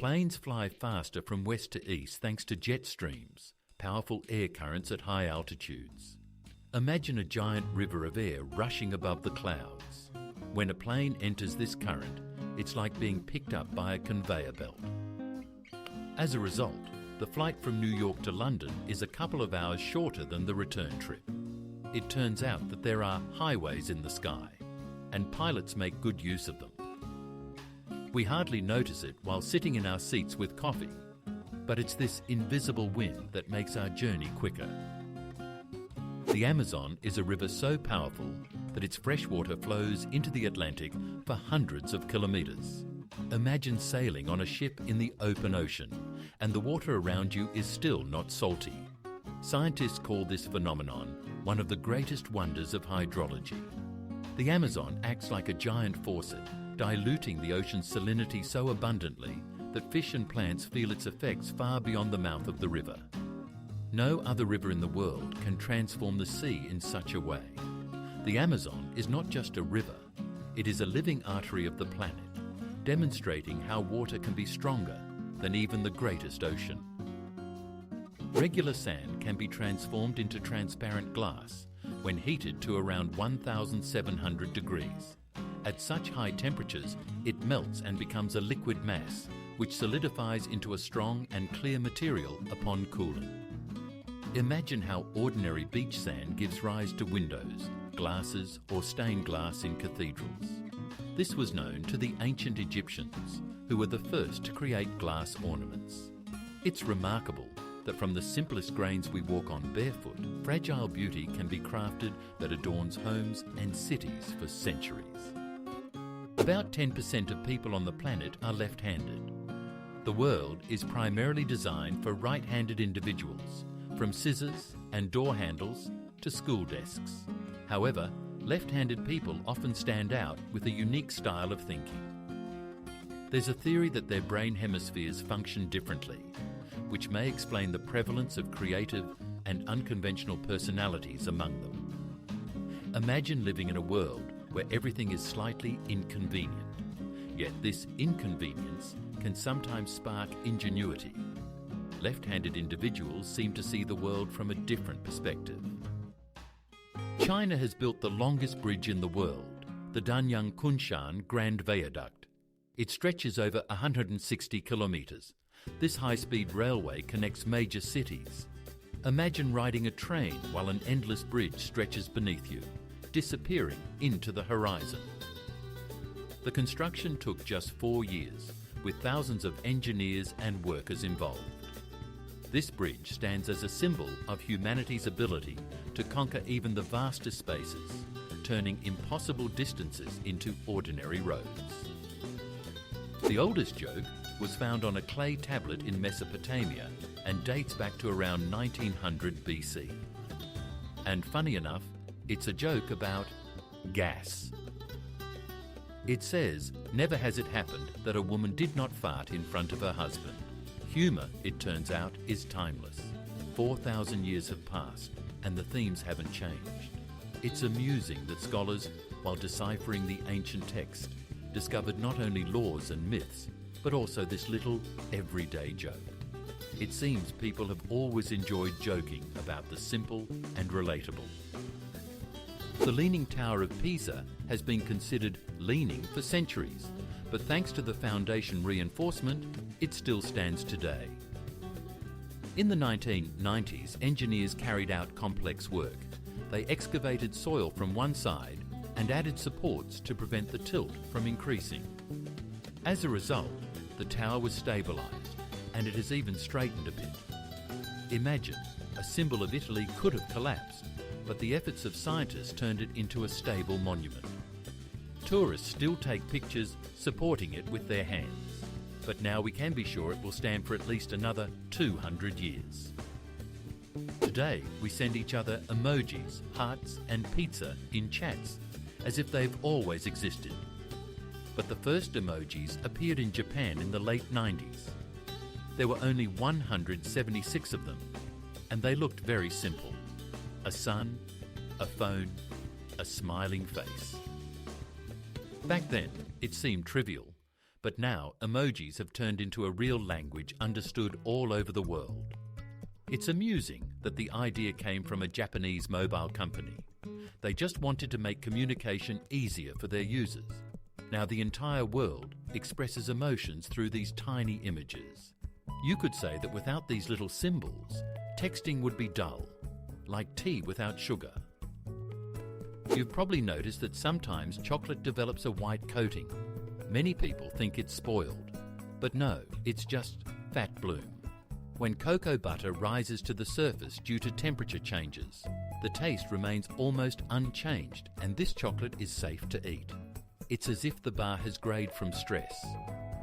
Planes fly faster from west to east thanks to jet streams, powerful air currents at high altitudes. Imagine a giant river of air rushing above the clouds. When a plane enters this current, it's like being picked up by a conveyor belt. As a result, the flight from New York to London is a couple of hours shorter than the return trip. It turns out that there are highways in the sky, and pilots make good use of them. We hardly notice it while sitting in our seats with coffee, but it's this invisible wind that makes our journey quicker. The Amazon is a river so powerful that its fresh water flows into the Atlantic for hundreds of kilometres. Imagine sailing on a ship in the open ocean, and the water around you is still not salty. Scientists call this phenomenon one of the greatest wonders of hydrology. The Amazon acts like a giant faucet, diluting the ocean's salinity so abundantly that fish and plants feel its effects far beyond the mouth of the river. No other river in the world can transform the sea in such a way. The Amazon is not just a river, it is a living artery of the planet, demonstrating how water can be stronger than even the greatest ocean. Regular sand can be transformed into transparent glass when heated to around 1,700 degrees. At such high temperatures, it melts and becomes a liquid mass, which solidifies into a strong and clear material upon cooling. Imagine how ordinary beach sand gives rise to windows, glasses, or stained glass in cathedrals. This was known to the ancient Egyptians, who were the first to create glass ornaments. It's remarkable that from the simplest grains we walk on barefoot, fragile beauty can be crafted that adorns homes and cities for centuries. About 10% of people on the planet are left-handed. The world is primarily designed for right-handed individuals, from scissors and door handles to school desks. However, left-handed people often stand out with a unique style of thinking. There's a theory that their brain hemispheres function differently, which may explain the prevalence of creative and unconventional personalities among them. Imagine living in a world where everything is slightly inconvenient, yet this inconvenience can sometimes spark ingenuity. Left-handed individuals seem to see the world from a different perspective. China has built the longest bridge in the world, the Danyang-Kunshan Grand Viaduct. It stretches over 160 kilometres. This high-speed railway connects major cities. Imagine riding a train while an endless bridge stretches beneath you, disappearing into the horizon. The construction took just 4 years, with thousands of engineers and workers involved. This bridge stands as a symbol of humanity's ability to conquer even the vastest spaces, turning impossible distances into ordinary roads. The oldest joke was found on a clay tablet in Mesopotamia and dates back to around 1900 BC. And funny enough, it's a joke about gas. It says, never has it happened that a woman did not fart in front of her husband. Humour, it turns out, is timeless. 4,000 years have passed and the themes haven't changed. It's amusing that scholars, while deciphering the ancient text, discovered not only laws and myths, but also this little everyday joke. It seems people have always enjoyed joking about the simple and relatable. The Leaning Tower of Pisa has been considered leaning for centuries, but thanks to the foundation reinforcement, it still stands today. In the 1990s, engineers carried out complex work. They excavated soil from one side and added supports to prevent the tilt from increasing. As a result, the tower was stabilised, and it has even straightened a bit. Imagine, a symbol of Italy could have collapsed, but the efforts of scientists turned it into a stable monument. Tourists still take pictures supporting it with their hands, but now we can be sure it will stand for at least another 200 years. Today, we send each other emojis, hearts and pizza in chats, as if they've always existed. But the first emojis appeared in Japan in the late 90s. There were only 176 of them, and they looked very simple. A sun, a phone, a smiling face. Back then, it seemed trivial, But now emojis have turned into a real language understood all over the world. It's amusing that the idea came from a Japanese mobile company. They just wanted to make communication easier for their users. Now the entire world expresses emotions through these tiny images. You could say that without these little symbols, texting would be dull, like tea without sugar. You've probably noticed that sometimes chocolate develops a white coating. Many people think it's spoiled, but no, it's just fat bloom. When cocoa butter rises to the surface due to temperature changes, the taste remains almost unchanged, and this chocolate is safe to eat. It's as if the bar has grayed from stress,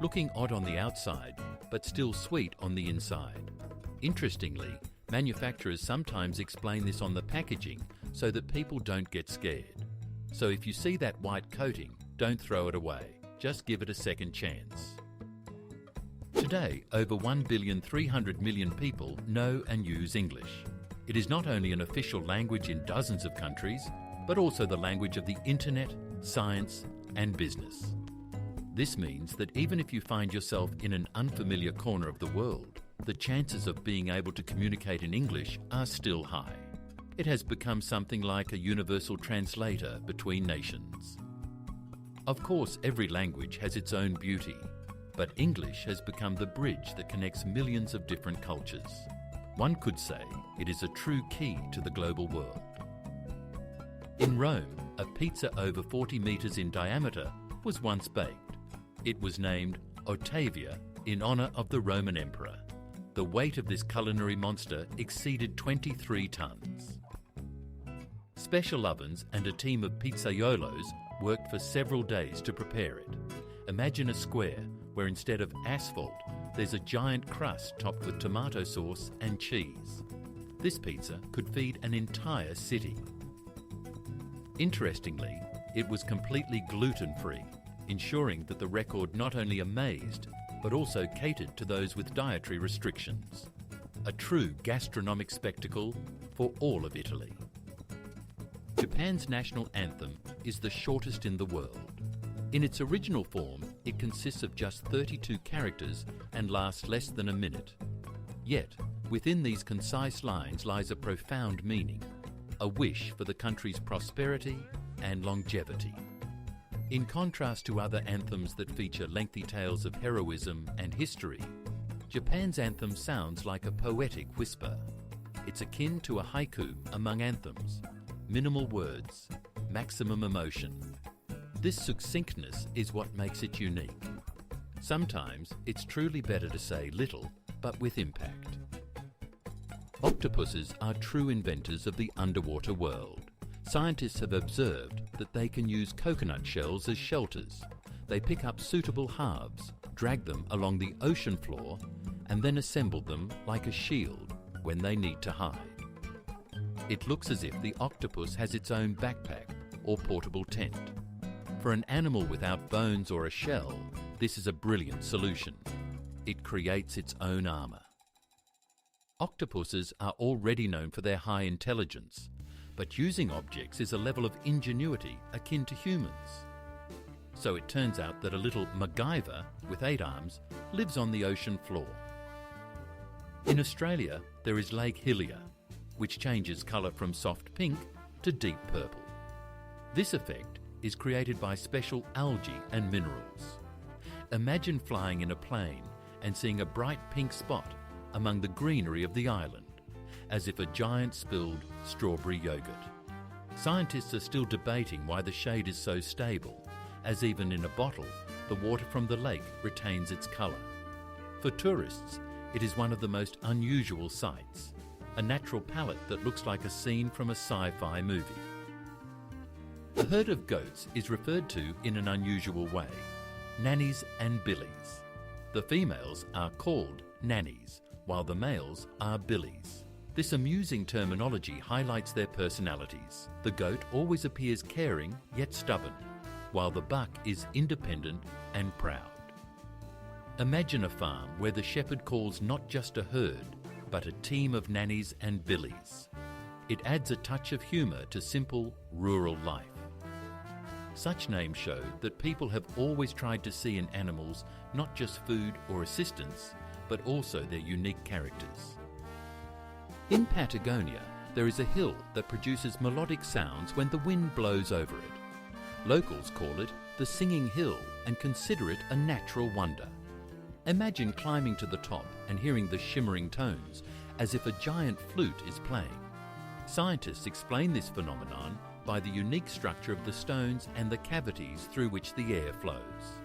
looking odd on the outside, but still sweet on the inside. Interestingly, manufacturers sometimes explain this on the packaging so that people don't get scared. So if you see that white coating, don't throw it away. Just give it a second chance. Today, over 1,300,000,000 people know and use English. It is not only an official language in dozens of countries, but also the language of the internet, science, and business. This means that even if you find yourself in an unfamiliar corner of the world, the chances of being able to communicate in English are still high. It has become something like a universal translator between nations. Of course, every language has its own beauty, but English has become the bridge that connects millions of different cultures. One could say it is a true key to the global world. In Rome, a pizza over 40 meters in diameter was once baked. It was named Ottavia in honor of the Roman emperor. The weight of this culinary monster exceeded 23 tons. Special ovens and a team of pizzaiolos worked for several days to prepare it. Imagine a square where instead of asphalt, there's a giant crust topped with tomato sauce and cheese. This pizza could feed an entire city. Interestingly, it was completely gluten-free, ensuring that the record not only amazed, but also catered to those with dietary restrictions. A true gastronomic spectacle for all of Italy. Japan's national anthem is the shortest in the world. In its original form, it consists of just 32 characters and lasts less than a minute. Yet, within these concise lines lies a profound meaning, a wish for the country's prosperity and longevity. In contrast to other anthems that feature lengthy tales of heroism and history, Japan's anthem sounds like a poetic whisper. It's akin to a haiku among anthems. Minimal words, maximum emotion. This succinctness is what makes it unique. Sometimes it's truly better to say little, but with impact. Octopuses are true inventors of the underwater world. Scientists have observed that they can use coconut shells as shelters. They pick up suitable halves, drag them along the ocean floor, and then assemble them like a shield when they need to hide. It looks as if the octopus has its own backpack or portable tent. For an animal without bones or a shell, this is a brilliant solution. It creates its own armour. Octopuses are already known for their high intelligence, but using objects is a level of ingenuity akin to humans. So it turns out that a little MacGyver with 8 arms lives on the ocean floor. In Australia, there is Lake Hillier, which changes colour from soft pink to deep purple. This effect is created by special algae and minerals. Imagine flying in a plane and seeing a bright pink spot among the greenery of the island, as if a giant spilled strawberry yogurt. Scientists are still debating why the shade is so stable, as even in a bottle, the water from the lake retains its colour. For tourists, it is one of the most unusual sights, a natural palette that looks like a scene from a sci-fi movie. A herd of goats is referred to in an unusual way, nannies and billies. The females are called nannies, while the males are billies. This amusing terminology highlights their personalities. The goat always appears caring yet stubborn, while the buck is independent and proud. Imagine a farm where the shepherd calls not just a herd, but a team of nannies and billies. It adds a touch of humour to simple rural life. Such names show that people have always tried to see in animals not just food or assistance, but also their unique characters. In Patagonia, there is a hill that produces melodic sounds when the wind blows over it. Locals call it the Singing Hill and consider it a natural wonder. Imagine climbing to the top and hearing the shimmering tones as if a giant flute is playing. Scientists explain this phenomenon by the unique structure of the stones and the cavities through which the air flows.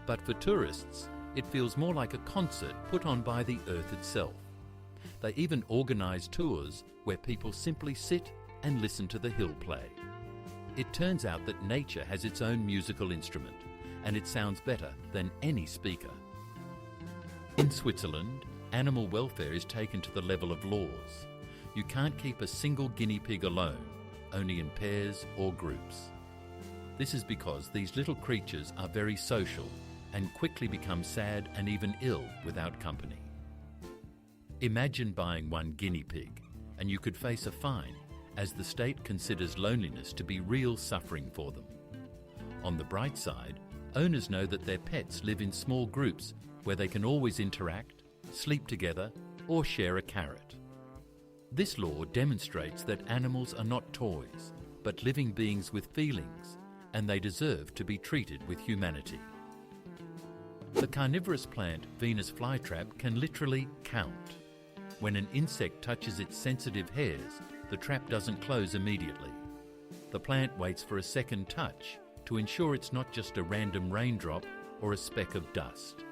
But for tourists, it feels more like a concert put on by the earth itself. They even organise tours where people simply sit and listen to the hill play. It turns out that nature has its own musical instrument, and it sounds better than any speaker. In Switzerland, animal welfare is taken to the level of laws. You can't keep a single guinea pig alone, only in pairs or groups. This is because these little creatures are very social and quickly become sad and even ill without company. Imagine buying one guinea pig, and you could face a fine, as the state considers loneliness to be real suffering for them. On the bright side, owners know that their pets live in small groups where they can always interact, sleep together, or share a carrot. This law demonstrates that animals are not toys, but living beings with feelings, and they deserve to be treated with humanity. The carnivorous plant Venus flytrap can literally count. When an insect touches its sensitive hairs, the trap doesn't close immediately. The plant waits for a second touch to ensure it's not just a random raindrop or a speck of dust.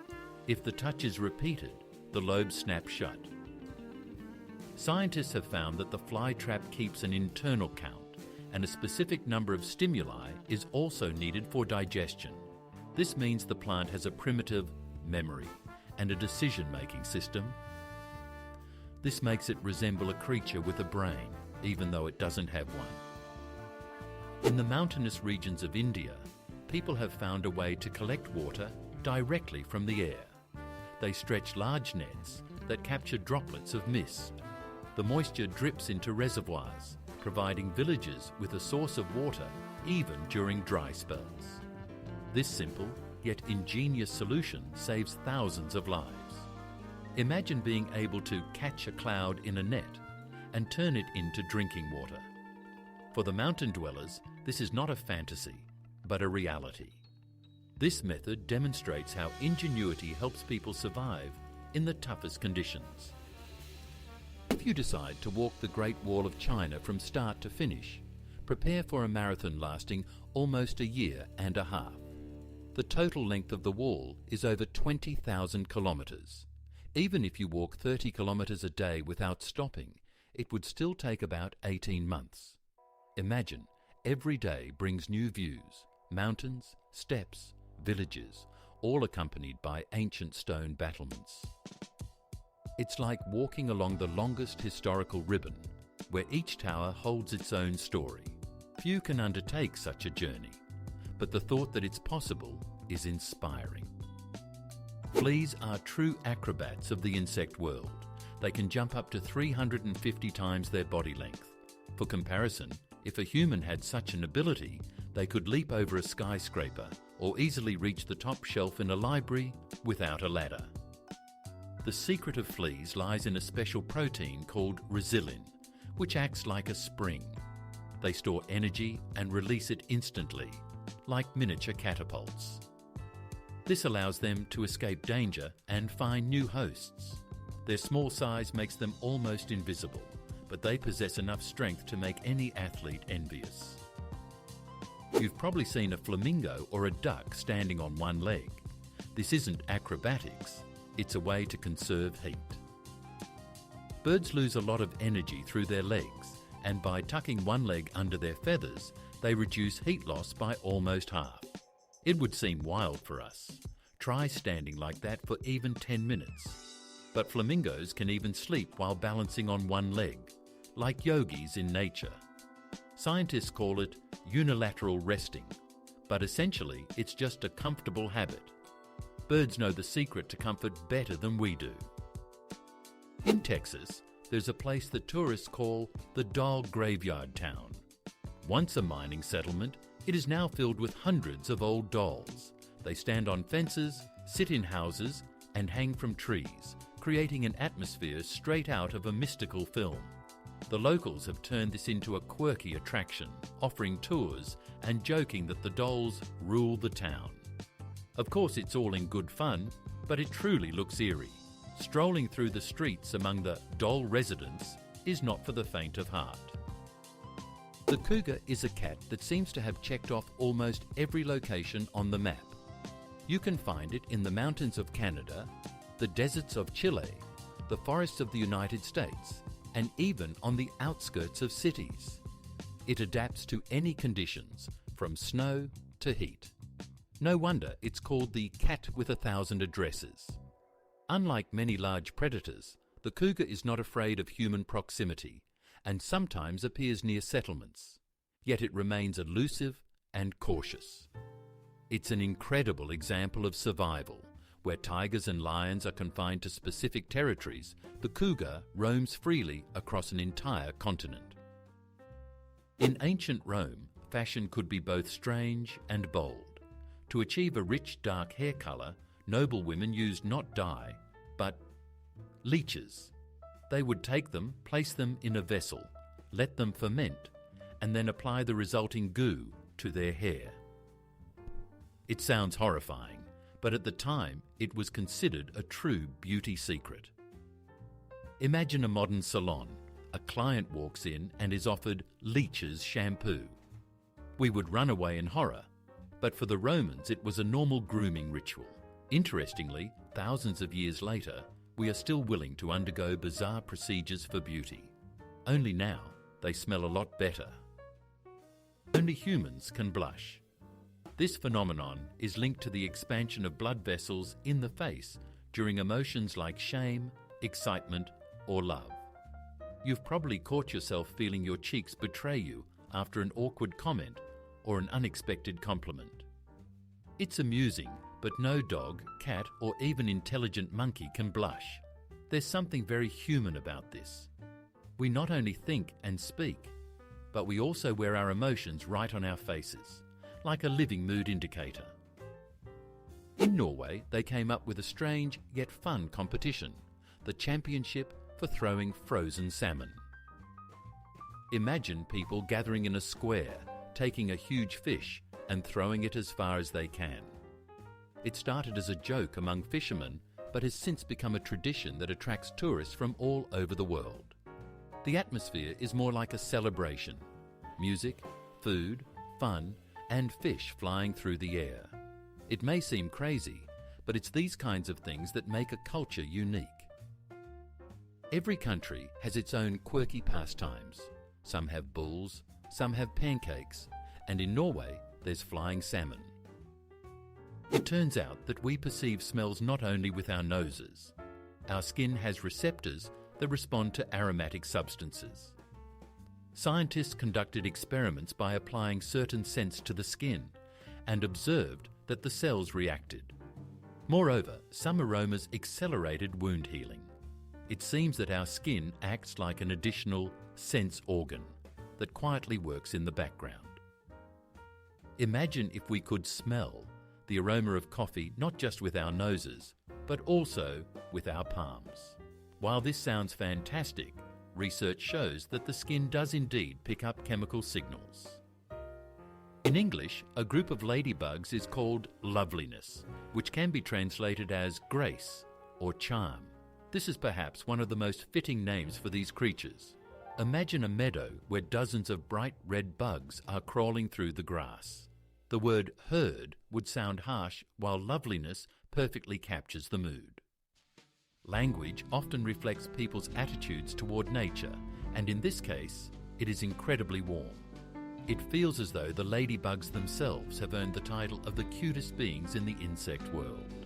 If the touch is repeated, the lobes snap shut. Scientists have found that the fly trap keeps an internal count, and a specific number of stimuli is also needed for digestion. This means the plant has a primitive memory and a decision-making system. This makes it resemble a creature with a brain, even though it doesn't have one. In the mountainous regions of India, people have found a way to collect water directly from the air. They stretch large nets that capture droplets of mist. The moisture drips into reservoirs, providing villagers with a source of water even during dry spells. This simple yet ingenious solution saves thousands of lives. Imagine being able to catch a cloud in a net and turn it into drinking water. For the mountain dwellers, this is not a fantasy, but a reality. This method demonstrates how ingenuity helps people survive in the toughest conditions. If you decide to walk the Great Wall of China from start to finish, prepare for a marathon lasting almost a year and a half. The total length of the wall is over 20,000 kilometres. Even if you walk 30 kilometres a day without stopping, it would still take about 18 months. Imagine, every day brings new views, mountains, steppes, villages, all accompanied by ancient stone battlements. It's like walking along the longest historical ribbon, where each tower holds its own story. Few can undertake such a journey, but the thought that it's possible is inspiring. Fleas are true acrobats of the insect world. They can jump up to 350 times their body length. For comparison, if a human had such an ability, they could leap over a skyscraper or easily reach the top shelf in a library without a ladder. The secret of fleas lies in a special protein called resilin, which acts like a spring. They store energy and release it instantly, like miniature catapults. This allows them to escape danger and find new hosts. Their small size makes them almost invisible, but they possess enough strength to make any athlete envious. You've probably seen a flamingo or a duck standing on one leg. This isn't acrobatics, it's a way to conserve heat. Birds lose a lot of energy through their legs, and by tucking one leg under their feathers, they reduce heat loss by almost half. It would seem wild for us. Try standing like that for even 10 minutes. But flamingos can even sleep while balancing on one leg, like yogis in nature. Scientists call it unilateral resting, but essentially it's just a comfortable habit. Birds know the secret to comfort better than we do. In Texas, there's a place that tourists call the Dog Graveyard Town. Once a mining settlement, It is now filled with hundreds of old dolls. They stand on fences, sit in houses, and hang from trees, creating an atmosphere straight out of a mystical film. The locals have turned this into a quirky attraction, offering tours and joking that the dolls rule the town. Of course, it's all in good fun, but it truly looks eerie. Strolling through the streets among the doll residents is not for the faint of heart. The cougar is a cat that seems to have checked off almost every location on the map. You can find it in the mountains of Canada, the deserts of Chile, the forests of the United States, and even on the outskirts of cities. It adapts to any conditions, from snow to heat. No wonder it's called the cat with 1,000 addresses. Unlike many large predators, the cougar is not afraid of human proximity and sometimes appears near settlements, yet it remains elusive and cautious. It's an incredible example of survival. Where tigers and lions are confined to specific territories, the cougar roams freely across an entire continent. In ancient Rome, fashion could be both strange and bold. To achieve a rich dark hair colour, noble women used not dye, but leeches. They would take them, place them in a vessel, let them ferment, and then apply the resulting goo to their hair. It sounds horrifying, but at the time it was considered a true beauty secret. Imagine a modern salon. A client walks in and is offered leeches shampoo. We would run away in horror, but for the Romans it was a normal grooming ritual. Interestingly, thousands of years later, we are still willing to undergo bizarre procedures for beauty. Only now, they smell a lot better. Only humans can blush. This phenomenon is linked to the expansion of blood vessels in the face during emotions like shame, excitement, or love. You've probably caught yourself feeling your cheeks betray you after an awkward comment or an unexpected compliment. It's amusing, but no dog, cat, or even intelligent monkey can blush. There's something very human about this. We not only think and speak, but we also wear our emotions right on our faces, like a living mood indicator. In Norway, they came up with a strange yet fun competition, the Championship for Throwing Frozen Salmon. Imagine people gathering in a square, taking a huge fish and throwing it as far as they can. It started as a joke among fishermen, but has since become a tradition that attracts tourists from all over the world. The atmosphere is more like a celebration. Music, food, fun, and fish flying through the air. It may seem crazy, but it's these kinds of things that make a culture unique. Every country has its own quirky pastimes. Some have bulls, some have pancakes, and in Norway there's flying salmon. It turns out that we perceive smells not only with our noses. Our skin has receptors that respond to aromatic substances. Scientists conducted experiments by applying certain scents to the skin and observed that the cells reacted. Moreover, some aromas accelerated wound healing. It seems that our skin acts like an additional sense organ that quietly works in the background. Imagine if we could smell the aroma of coffee not just with our noses, but also with our palms. While this sounds fantastic, research shows that the skin does indeed pick up chemical signals. In English, a group of ladybugs is called loveliness, which can be translated as grace or charm. This is perhaps one of the most fitting names for these creatures. Imagine a meadow where dozens of bright red bugs are crawling through the grass. The word herd would sound harsh, while loveliness perfectly captures the mood. Language often reflects people's attitudes toward nature, and in this case, it is incredibly warm. It feels as though the ladybugs themselves have earned the title of the cutest beings in the insect world.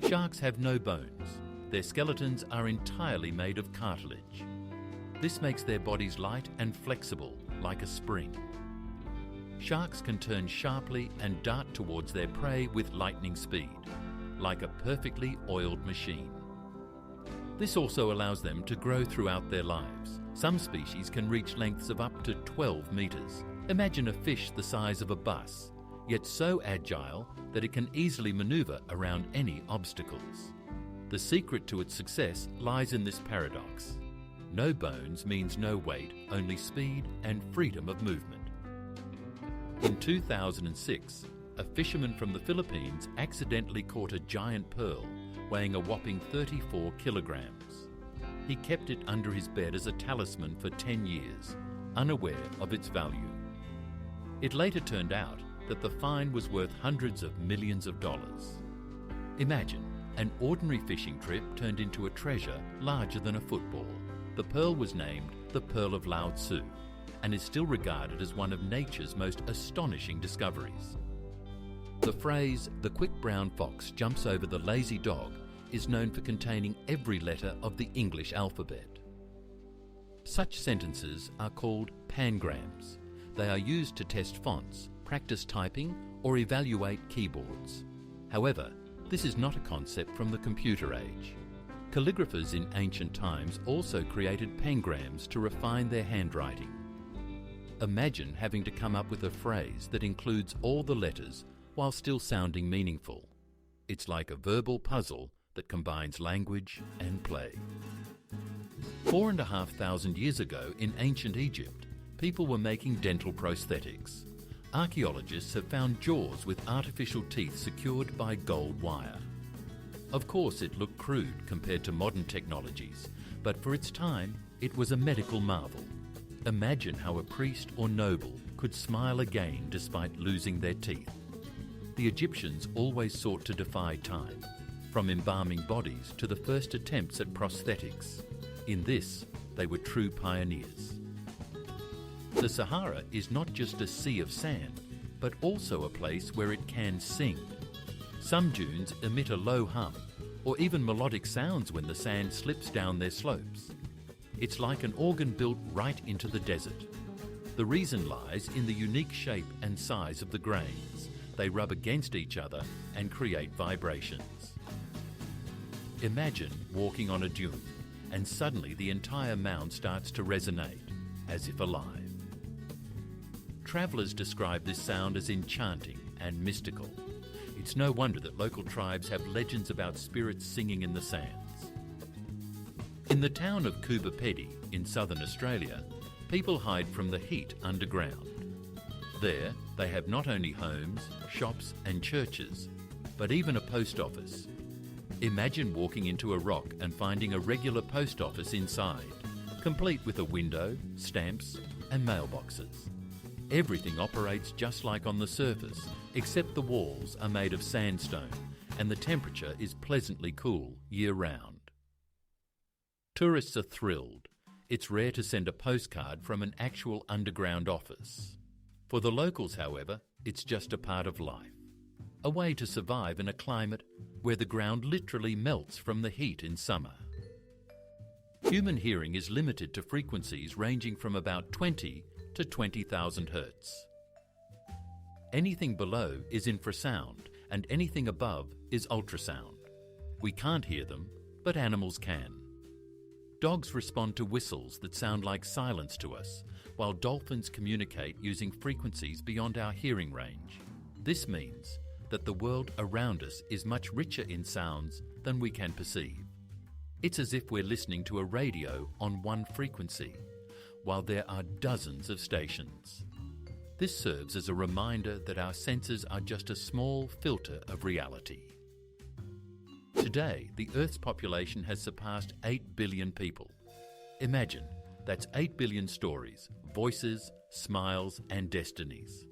Sharks have no bones. Their skeletons are entirely made of cartilage. This makes their bodies light and flexible, like a spring. Sharks can turn sharply and dart towards their prey with lightning speed, like a perfectly oiled machine. This also allows them to grow throughout their lives. Some species can reach lengths of up to 12 meters. Imagine a fish the size of a bus, yet so agile that it can easily maneuver around any obstacles. The secret to its success lies in this paradox. No bones means no weight, only speed and freedom of movement. In 2006, a fisherman from the Philippines accidentally caught a giant pearl weighing a whopping 34 kilograms. He kept it under his bed as a talisman for 10 years, unaware of its value. It later turned out that the find was worth hundreds of millions of dollars. Imagine an ordinary fishing trip turned into a treasure larger than a football. The pearl was named the Pearl of Lao Tzu and is still regarded as one of nature's most astonishing discoveries. The phrase, "the quick brown fox jumps over the lazy dog," is known for containing every letter of the English alphabet. Such sentences are called pangrams. They are used to test fonts, practice typing, or evaluate keyboards. However, this is not a concept from the computer age. Calligraphers in ancient times also created pangrams to refine their handwriting. Imagine having to come up with a phrase that includes all the letters while still sounding meaningful. It's like a verbal puzzle that combines language and play. 4,500 years ago in ancient Egypt, people were making dental prosthetics. Archaeologists have found jaws with artificial teeth secured by gold wire. Of course, it looked crude compared to modern technologies, but for its time, it was a medical marvel. Imagine how a priest or noble could smile again despite losing their teeth. The Egyptians always sought to defy time, from embalming bodies to the first attempts at prosthetics. In this, they were true pioneers. The Sahara is not just a sea of sand, but also a place where it can sing. Some dunes emit a low hum, or even melodic sounds when the sand slips down their slopes. It's like an organ built right into the desert. The reason lies in the unique shape and size of the grains. They rub against each other and create vibrations. Imagine walking on a dune, and suddenly the entire mound starts to resonate, as if alive. Travellers describe this sound as enchanting and mystical. It's no wonder that local tribes have legends about spirits singing in the sands. In the town of Coobapedy in southern Australia, people hide from the heat underground. There, they have not only homes, shops and churches, but even a post office. Imagine walking into a rock and finding a regular post office inside, complete with a window, stamps and mailboxes. Everything operates just like on the surface, except the walls are made of sandstone and the temperature is pleasantly cool year-round. Tourists are thrilled. It's rare to send a postcard from an actual underground office. For the locals, however, it's just a part of life, a way to survive in a climate where the ground literally melts from the heat in summer. Human hearing is limited to frequencies ranging from about 20 to 20,000 hertz. Anything below is infrasound and anything above is ultrasound. We can't hear them, but animals can. Dogs respond to whistles that sound like silence to us, while dolphins communicate using frequencies beyond our hearing range. This means that the world around us is much richer in sounds than we can perceive. It's as if we're listening to a radio on one frequency, while there are dozens of stations. This serves as a reminder that our senses are just a small filter of reality. Today, the Earth's population has surpassed 8 billion people. Imagine, that's 8 billion stories, voices, smiles, and destinies.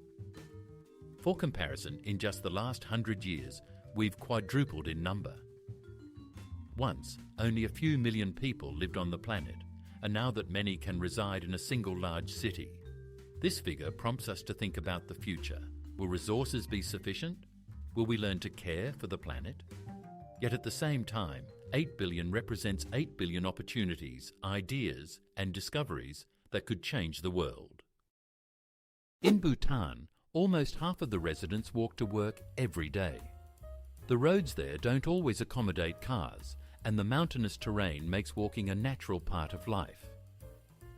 For comparison, in just the last 100 years, we've quadrupled in number. Once, only a few million people lived on the planet, and now that many can reside in a single large city. This figure prompts us to think about the future. Will resources be sufficient? Will we learn to care for the planet? Yet at the same time, 8 billion represents 8 billion opportunities, ideas, and discoveries that could change the world. In Bhutan, almost half of the residents walk to work every day. The roads there don't always accommodate cars, and the mountainous terrain makes walking a natural part of life.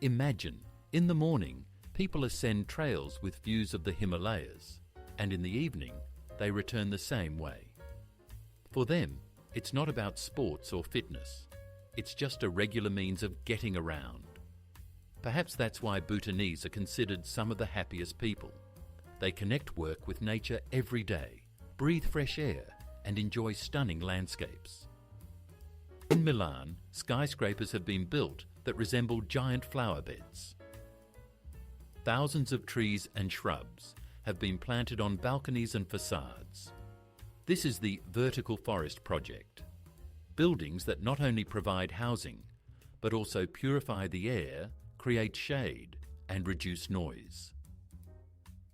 Imagine, in the morning, People ascend trails with views of the Himalayas, and in the evening they return the same way. For them, it's not about sports or fitness. It's just a regular means of getting around. Perhaps that's why Bhutanese are considered some of the happiest people. They connect work with nature every day, breathe fresh air, and enjoy stunning landscapes. In Milan, skyscrapers have been built that resemble giant flower beds. Thousands of trees and shrubs have been planted on balconies and facades. This is the Vertical Forest Project. Buildings that not only provide housing, but also purify the air, create shade, and reduce noise.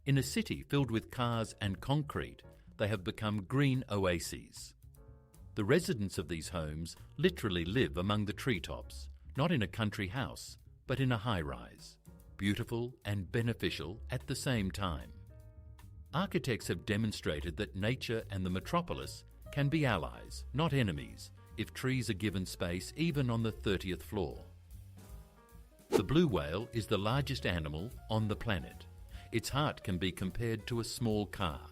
In a city filled with cars and concrete, they have become green oases. The residents of these homes literally live among the treetops, not in a country house, but in a high-rise, beautiful and beneficial at the same time. Architects have demonstrated that nature and the metropolis can be allies, not enemies, if trees are given space even on the 30th floor. The blue whale is the largest animal on the planet. Its heart can be compared to a small car.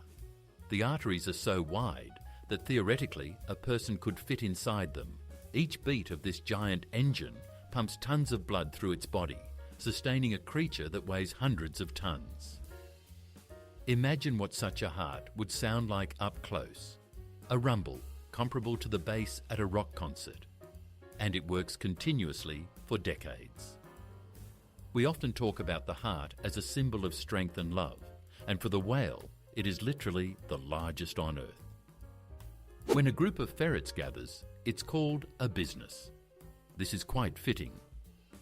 The arteries are so wide that theoretically a person could fit inside them. Each beat of this giant engine pumps tons of blood through its body, sustaining a creature that weighs hundreds of tons. Imagine what such a heart would sound like up close. A rumble comparable to the bass at a rock concert. And it works continuously for decades. We often talk about the heart as a symbol of strength and love, and for the whale, it is literally the largest on Earth. When a group of ferrets gathers, it's called a business. This is quite fitting.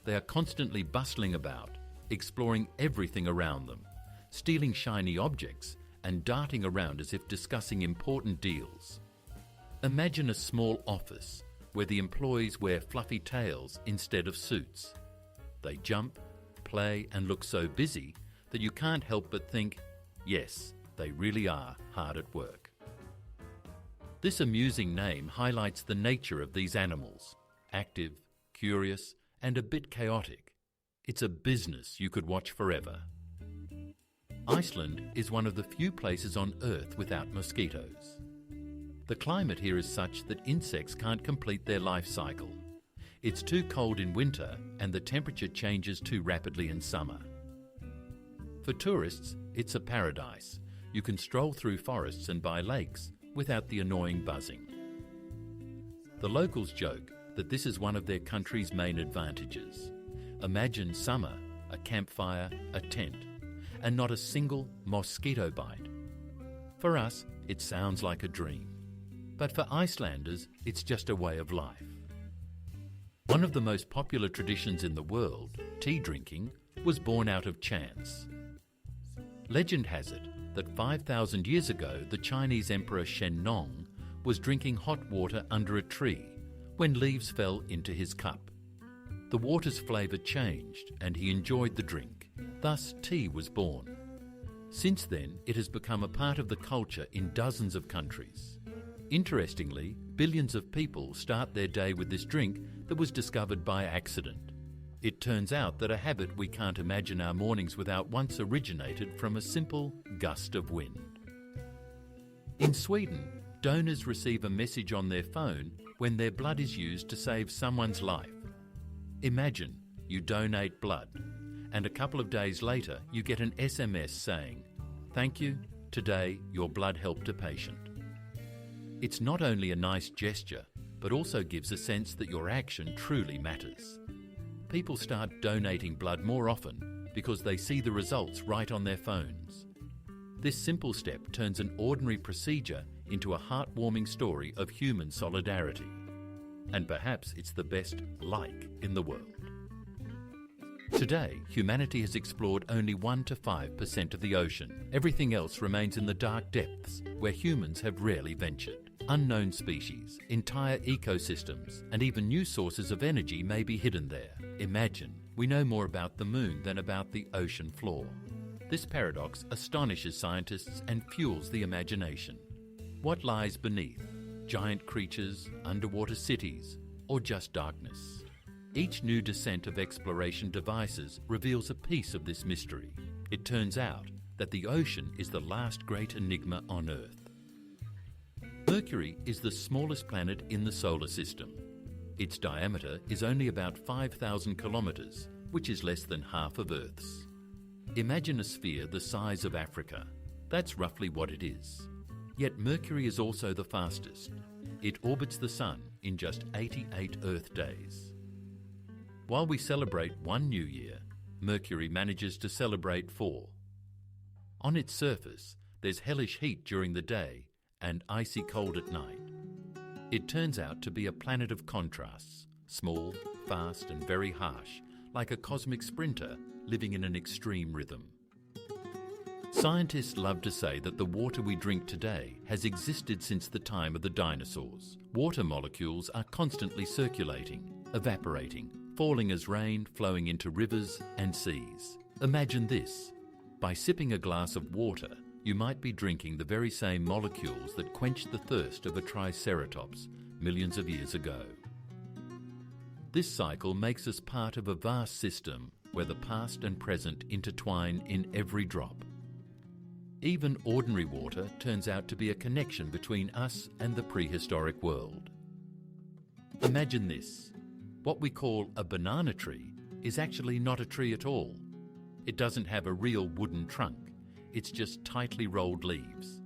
They are constantly bustling about, exploring everything around them, stealing shiny objects and darting around as if discussing important deals. Imagine a small office where the employees wear fluffy tails instead of suits. They jump, play and look so busy that you can't help but think, yes, they really are hard at work. This amusing name highlights the nature of these animals, active, curious, and a bit chaotic. It's a business you could watch forever. Iceland is one of the few places on Earth without mosquitoes. The climate here is such that insects can't complete their life cycle. It's too cold in winter and the temperature changes too rapidly in summer. For tourists, it's a paradise. You can stroll through forests and by lakes without the annoying buzzing. The locals joke that this is one of their country's main advantages. Imagine summer, a campfire, a tent, and not a single mosquito bite. For us, it sounds like a dream. But for Icelanders, it's just a way of life. One of the most popular traditions in the world, tea drinking, was born out of chance. Legend has it that 5,000 years ago, the Chinese Emperor Shennong was drinking hot water under a tree when leaves fell into his cup. The water's flavour changed and he enjoyed the drink. Thus, tea was born. Since then, it has become a part of the culture in dozens of countries. Interestingly, billions of people start their day with this drink that was discovered by accident. It turns out that a habit we can't imagine our mornings without once originated from a simple gust of wind. In Sweden, donors receive a message on their phone when their blood is used to save someone's life. Imagine you donate blood, and a couple of days later you get an SMS saying, "Thank you, today your blood helped a patient." It's not only a nice gesture, but also gives a sense that your action truly matters. People start donating blood more often because they see the results right on their phones. This simple step turns an ordinary procedure into a heartwarming story of human solidarity. And perhaps it's the best like in the world. Today, humanity has explored only 1 to 5% of the ocean. Everything else remains in the dark depths where humans have rarely ventured. Unknown species, entire ecosystems, and even new sources of energy may be hidden there. Imagine, we know more about the moon than about the ocean floor. This paradox astonishes scientists and fuels the imagination. What lies beneath? Giant creatures, underwater cities, or just darkness? Each new descent of exploration devices reveals a piece of this mystery. It turns out that the ocean is the last great enigma on Earth. Mercury is the smallest planet in the solar system. Its diameter is only about 5,000 kilometres, which is less than half of Earth's. Imagine a sphere the size of Africa. That's roughly what it is. Yet Mercury is also the fastest. It orbits the Sun in just 88 Earth days. While we celebrate one new year, Mercury manages to celebrate 4. On its surface, there's hellish heat during the day and icy cold at night. It turns out to be a planet of contrasts, small, fast and very harsh, like a cosmic sprinter living in an extreme rhythm. Scientists love to say that the water we drink today has existed since the time of the dinosaurs. Water molecules are constantly circulating, evaporating, falling as rain, flowing into rivers and seas. Imagine this. By sipping a glass of water, you might be drinking the very same molecules that quenched the thirst of a triceratops millions of years ago. This cycle makes us part of a vast system where the past and present intertwine in every drop. Even ordinary water turns out to be a connection between us and the prehistoric world. Imagine this. What we call a banana tree is actually not a tree at all. It doesn't have a real wooden trunk. It's just tightly rolled leaves.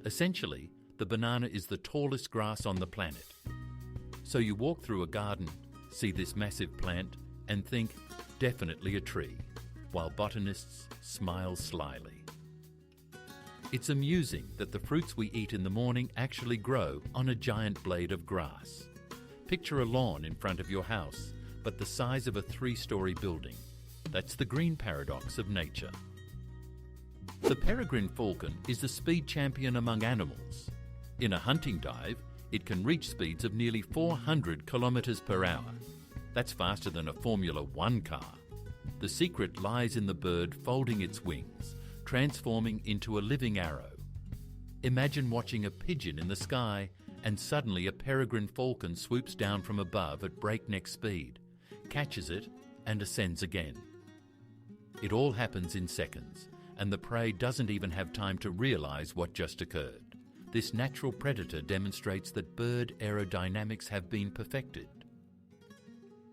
Essentially, the banana is the tallest grass on the planet. So you walk through a garden, see this massive plant, and think, definitely a tree, while botanists smile slyly. It's amusing that the fruits we eat in the morning actually grow on a giant blade of grass. Picture a lawn in front of your house, but the size of a 3-story building. That's the green paradox of nature. The peregrine falcon is the speed champion among animals. In a hunting dive, it can reach speeds of nearly 400 kilometres per hour. That's faster than a Formula One car. The secret lies in the bird folding its wings, transforming into a living arrow. Imagine watching a pigeon in the sky and suddenly a peregrine falcon swoops down from above at breakneck speed, catches it and ascends again. It all happens in seconds, and the prey doesn't even have time to realise what just occurred. This natural predator demonstrates that bird aerodynamics have been perfected.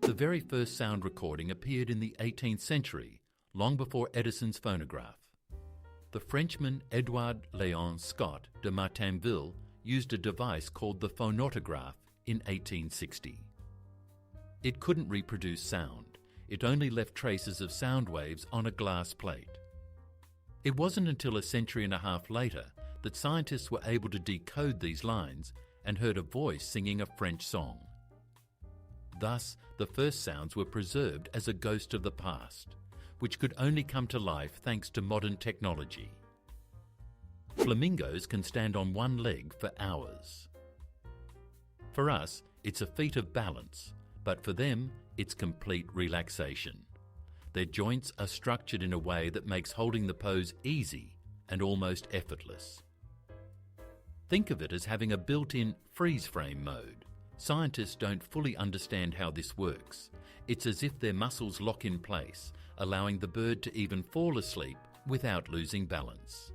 The very first sound recording appeared in the 18th century, long before Edison's phonograph. The Frenchman Edouard Léon Scott de Martinville used a device called the phonautograph in 1860. It couldn't reproduce sound. It only left traces of sound waves on a glass plate. It wasn't until a century and a half later that scientists were able to decode these lines and heard a voice singing a French song. Thus, the first sounds were preserved as a ghost of the past, which could only come to life thanks to modern technology. Flamingos can stand on one leg for hours. For us, it's a feat of balance, but for them, it's complete relaxation. Their joints are structured in a way that makes holding the pose easy and almost effortless. Think of it as having a built-in freeze frame mode. Scientists don't fully understand how this works. It's as if their muscles lock in place, allowing the bird to even fall asleep without losing balance.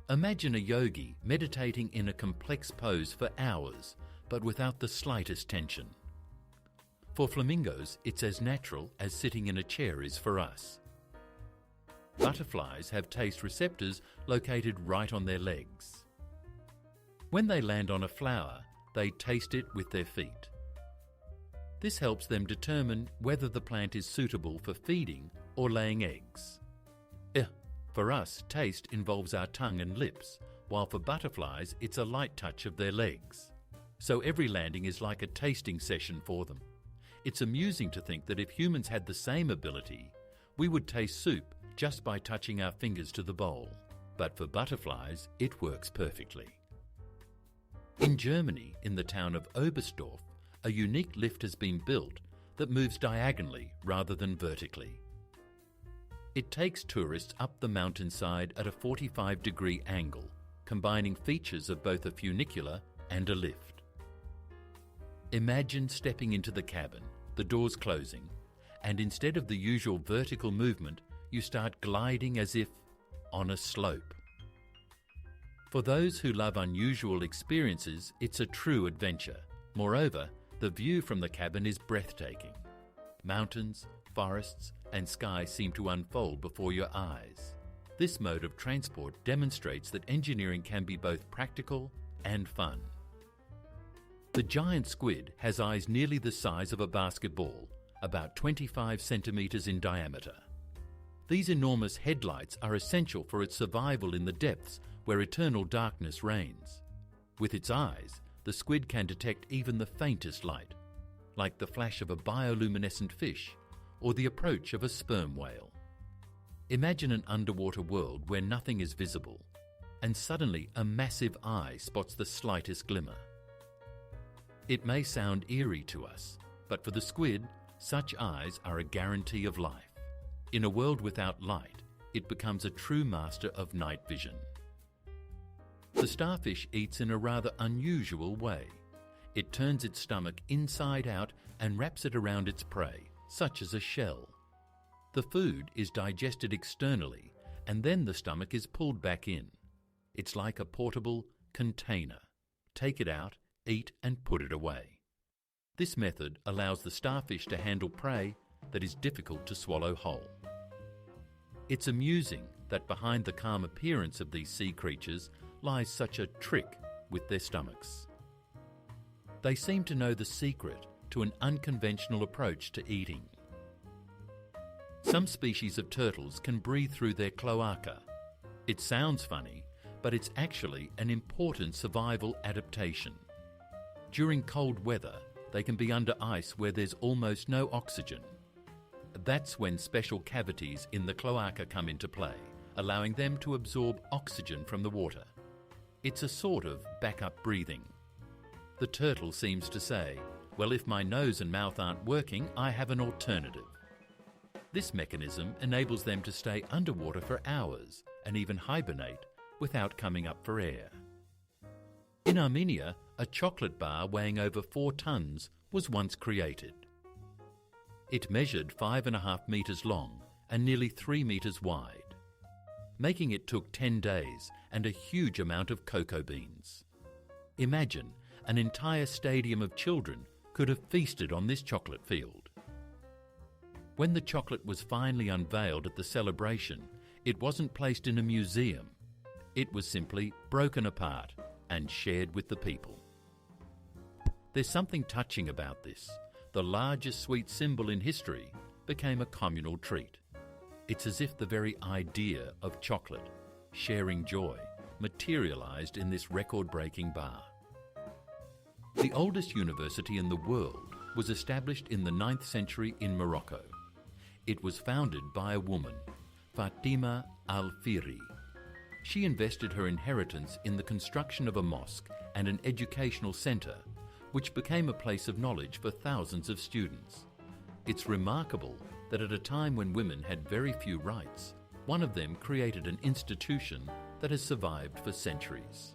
Imagine a yogi meditating in a complex pose for hours, but without the slightest tension. For flamingos, it's as natural as sitting in a chair is for us. Butterflies have taste receptors located right on their legs. When they land on a flower, they taste it with their feet. This helps them determine whether the plant is suitable for feeding or laying eggs. For us, taste involves our tongue and lips, while for butterflies, it's a light touch of their legs. So every landing is like a tasting session for them. It's amusing to think that if humans had the same ability, we would taste soup just by touching our fingers to the bowl. But for butterflies, it works perfectly. In Germany, in the town of Oberstdorf, a unique lift has been built that moves diagonally rather than vertically. It takes tourists up the mountainside at a 45-degree angle, combining features of both a funicular and a lift. Imagine stepping into the cabin, the doors closing, and instead of the usual vertical movement, you start gliding as if on a slope. For those who love unusual experiences, it's a true adventure. Moreover, the view from the cabin is breathtaking. Mountains, forests, and sky seem to unfold before your eyes. This mode of transport demonstrates that engineering can be both practical and fun. The giant squid has eyes nearly the size of a basketball, about 25 centimeters in diameter. These enormous headlights are essential for its survival in the depths where eternal darkness reigns. With its eyes, the squid can detect even the faintest light, like the flash of a bioluminescent fish or the approach of a sperm whale. Imagine an underwater world where nothing is visible, and suddenly a massive eye spots the slightest glimmer. It may sound eerie to us, but for the squid, such eyes are a guarantee of life. In a world without light, it becomes a true master of night vision. The starfish eats in a rather unusual way. It turns its stomach inside out and wraps it around its prey, such as a shell. The food is digested externally, and then the stomach is pulled back in. It's like a portable container. Take it out, eat, and put it away. This method allows the starfish to handle prey that is difficult to swallow whole. It's amusing that behind the calm appearance of these sea creatures lies such a trick with their stomachs. They seem to know the secret to an unconventional approach to eating. Some species of turtles can breathe through their cloaca. It sounds funny, but it's actually an important survival adaptation. During cold weather, they can be under ice where there's almost no oxygen. That's when special cavities in the cloaca come into play, allowing them to absorb oxygen from the water. It's a sort of backup breathing. The turtle seems to say, well, if my nose and mouth aren't working, I have an alternative. This mechanism enables them to stay underwater for hours and even hibernate without coming up for air. In Armenia, a chocolate bar weighing over 4 tons was once created. It measured 5.5 meters long and nearly 3 meters wide. Making it took 10 days and a huge amount of cocoa beans. Imagine an entire stadium of children could have feasted on this chocolate field. When the chocolate was finally unveiled at the celebration, it wasn't placed in a museum. It was simply broken apart and shared with the people. There's something touching about this. The largest sweet symbol in history became a communal treat. It's as if the very idea of chocolate, sharing joy, materialized in this record-breaking bar. The oldest university in the world was established in the 9th century in Morocco. It was founded by a woman, Fatima al-Fihri. She invested her inheritance in the construction of a mosque and an educational centre, which became a place of knowledge for thousands of students. It's remarkable that at a time when women had very few rights, one of them created an institution that has survived for centuries.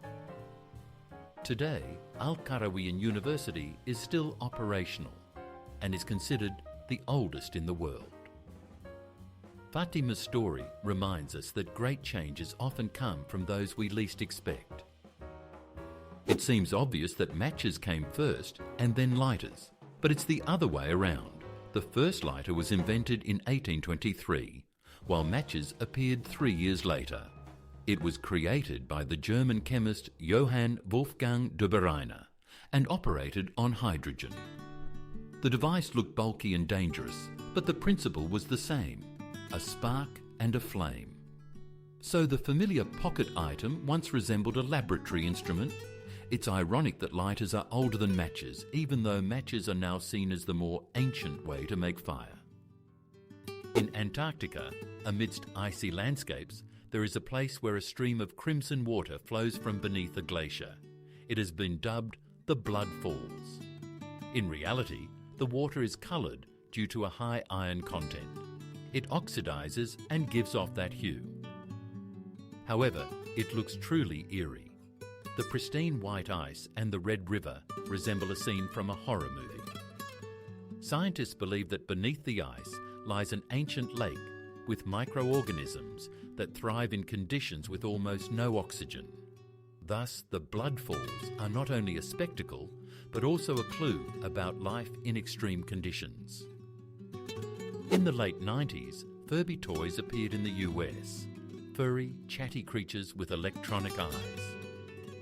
Today, Al-Qarawiyyin University is still operational and is considered the oldest in the world. Fatima's story reminds us that great changes often come from those we least expect. It seems obvious that matches came first and then lighters, but it's the other way around. The first lighter was invented in 1823, while matches appeared 3 years later. It was created by the German chemist Johann Wolfgang de Bereiner and operated on hydrogen. The device looked bulky and dangerous, but the principle was the same: a spark and a flame. So the familiar pocket item once resembled a laboratory instrument. It's ironic that lighters are older than matches, even though matches are now seen as the more ancient way to make fire. In Antarctica, amidst icy landscapes, there is a place where a stream of crimson water flows from beneath a glacier. It has been dubbed the Blood Falls. In reality, the water is coloured due to a high iron content. It oxidizes and gives off that hue. However, it looks truly eerie. The pristine white ice and the red river resemble a scene from a horror movie. Scientists believe that beneath the ice lies an ancient lake with microorganisms that thrive in conditions with almost no oxygen. Thus, the blood falls are not only a spectacle, but also a clue about life in extreme conditions. In the late 90s, Furby toys appeared in the US. Furry, chatty creatures with electronic eyes.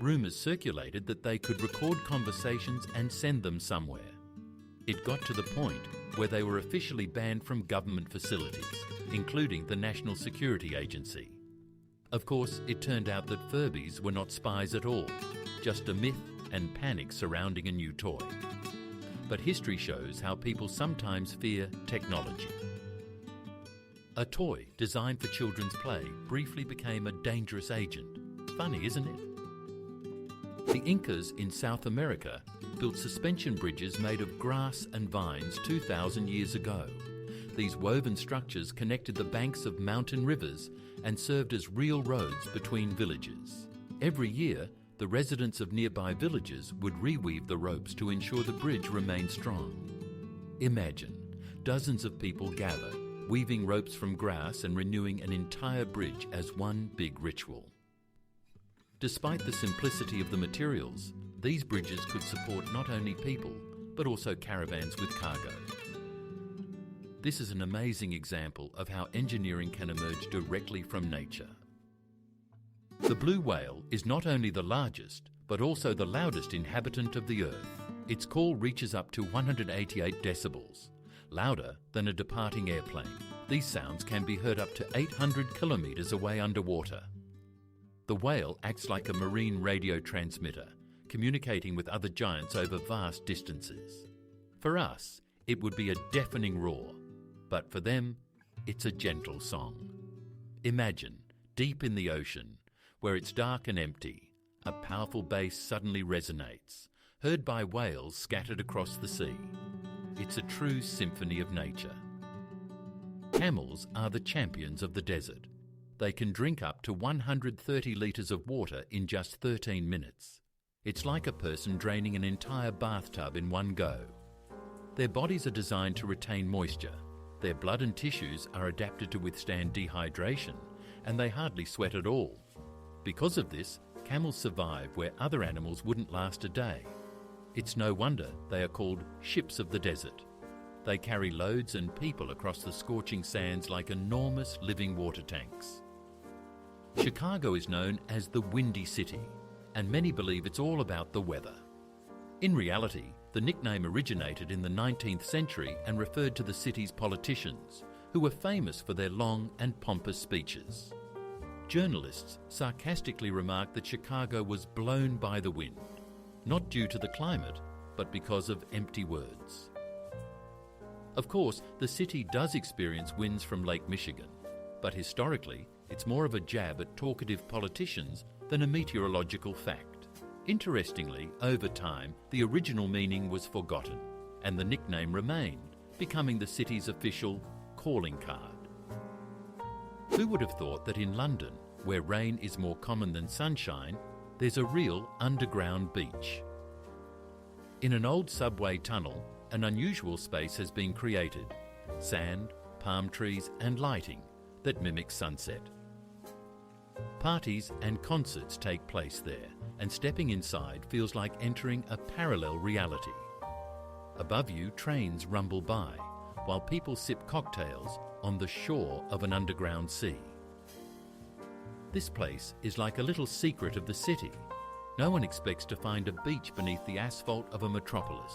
Rumours circulated that they could record conversations and send them somewhere. It got to the point where they were officially banned from government facilities, including the National Security Agency. Of course, it turned out that Furbies were not spies at all, just a myth and panic surrounding a new toy. But history shows how people sometimes fear technology. A toy designed for children's play briefly became a dangerous agent. Funny, isn't it? The Incas in South America built suspension bridges made of grass and vines 2,000 years ago. These woven structures connected the banks of mountain rivers and served as real roads between villages. Every year, the residents of nearby villages would reweave the ropes to ensure the bridge remained strong. Imagine, dozens of people gather, weaving ropes from grass and renewing an entire bridge as one big ritual. Despite the simplicity of the materials, these bridges could support not only people, but also caravans with cargo. This is an amazing example of how engineering can emerge directly from nature. The blue whale is not only the largest, but also the loudest inhabitant of the Earth. Its call reaches up to 188 decibels, louder than a departing airplane. These sounds can be heard up to 800 kilometres away underwater. The whale acts like a marine radio transmitter, communicating with other giants over vast distances. For us, it would be a deafening roar, but for them, it's a gentle song. Imagine, deep in the ocean, where it's dark and empty, a powerful bass suddenly resonates, heard by whales scattered across the sea. It's a true symphony of nature. Camels are the champions of the desert. They can drink up to 130 litres of water in just 13 minutes. It's like a person draining an entire bathtub in one go. Their bodies are designed to retain moisture. Their blood and tissues are adapted to withstand dehydration, and they hardly sweat at all. Because of this, camels survive where other animals wouldn't last a day. It's no wonder they are called ships of the desert. They carry loads and people across the scorching sands like enormous living water tanks. Chicago is known as the Windy City, and many believe it's all about the weather. In reality, the nickname originated in the 19th century and referred to the city's politicians, who were famous for their long and pompous speeches. Journalists sarcastically remarked that Chicago was blown by the wind, not due to the climate, but because of empty words. Of course, the city does experience winds from Lake Michigan, but historically, it's more of a jab at talkative politicians than a meteorological fact. Interestingly, over time, the original meaning was forgotten, and the nickname remained, becoming the city's official calling card. Who would have thought that in London, where rain is more common than sunshine, there's a real underground beach? In an old subway tunnel, an unusual space has been created: sand, palm trees and lighting that mimics sunset. Parties and concerts take place there, and stepping inside feels like entering a parallel reality. Above you, trains rumble by, while people sip cocktails on the shore of an underground sea. This place is like a little secret of the city. No one expects to find a beach beneath the asphalt of a metropolis.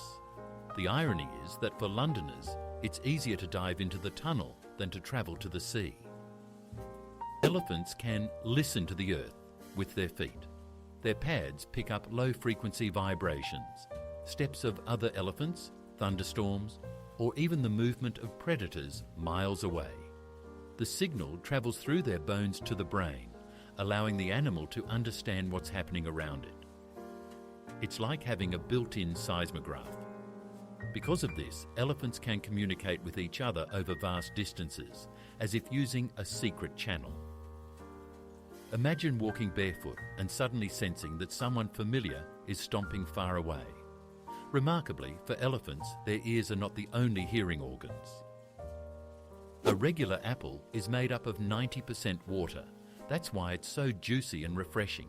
The irony is that for Londoners, it's easier to dive into the tunnel than to travel to the sea. Elephants can listen to the earth with their feet. Their pads pick up low-frequency vibrations, steps of other elephants, thunderstorms, or even the movement of predators miles away. The signal travels through their bones to the brain, allowing the animal to understand what's happening around it. It's like having a built-in seismograph. Because of this, elephants can communicate with each other over vast distances, as if using a secret channel. Imagine walking barefoot and suddenly sensing that someone familiar is stomping far away. Remarkably, for elephants, their ears are not the only hearing organs. A regular apple is made up of 90% water. That's why it's so juicy and refreshing.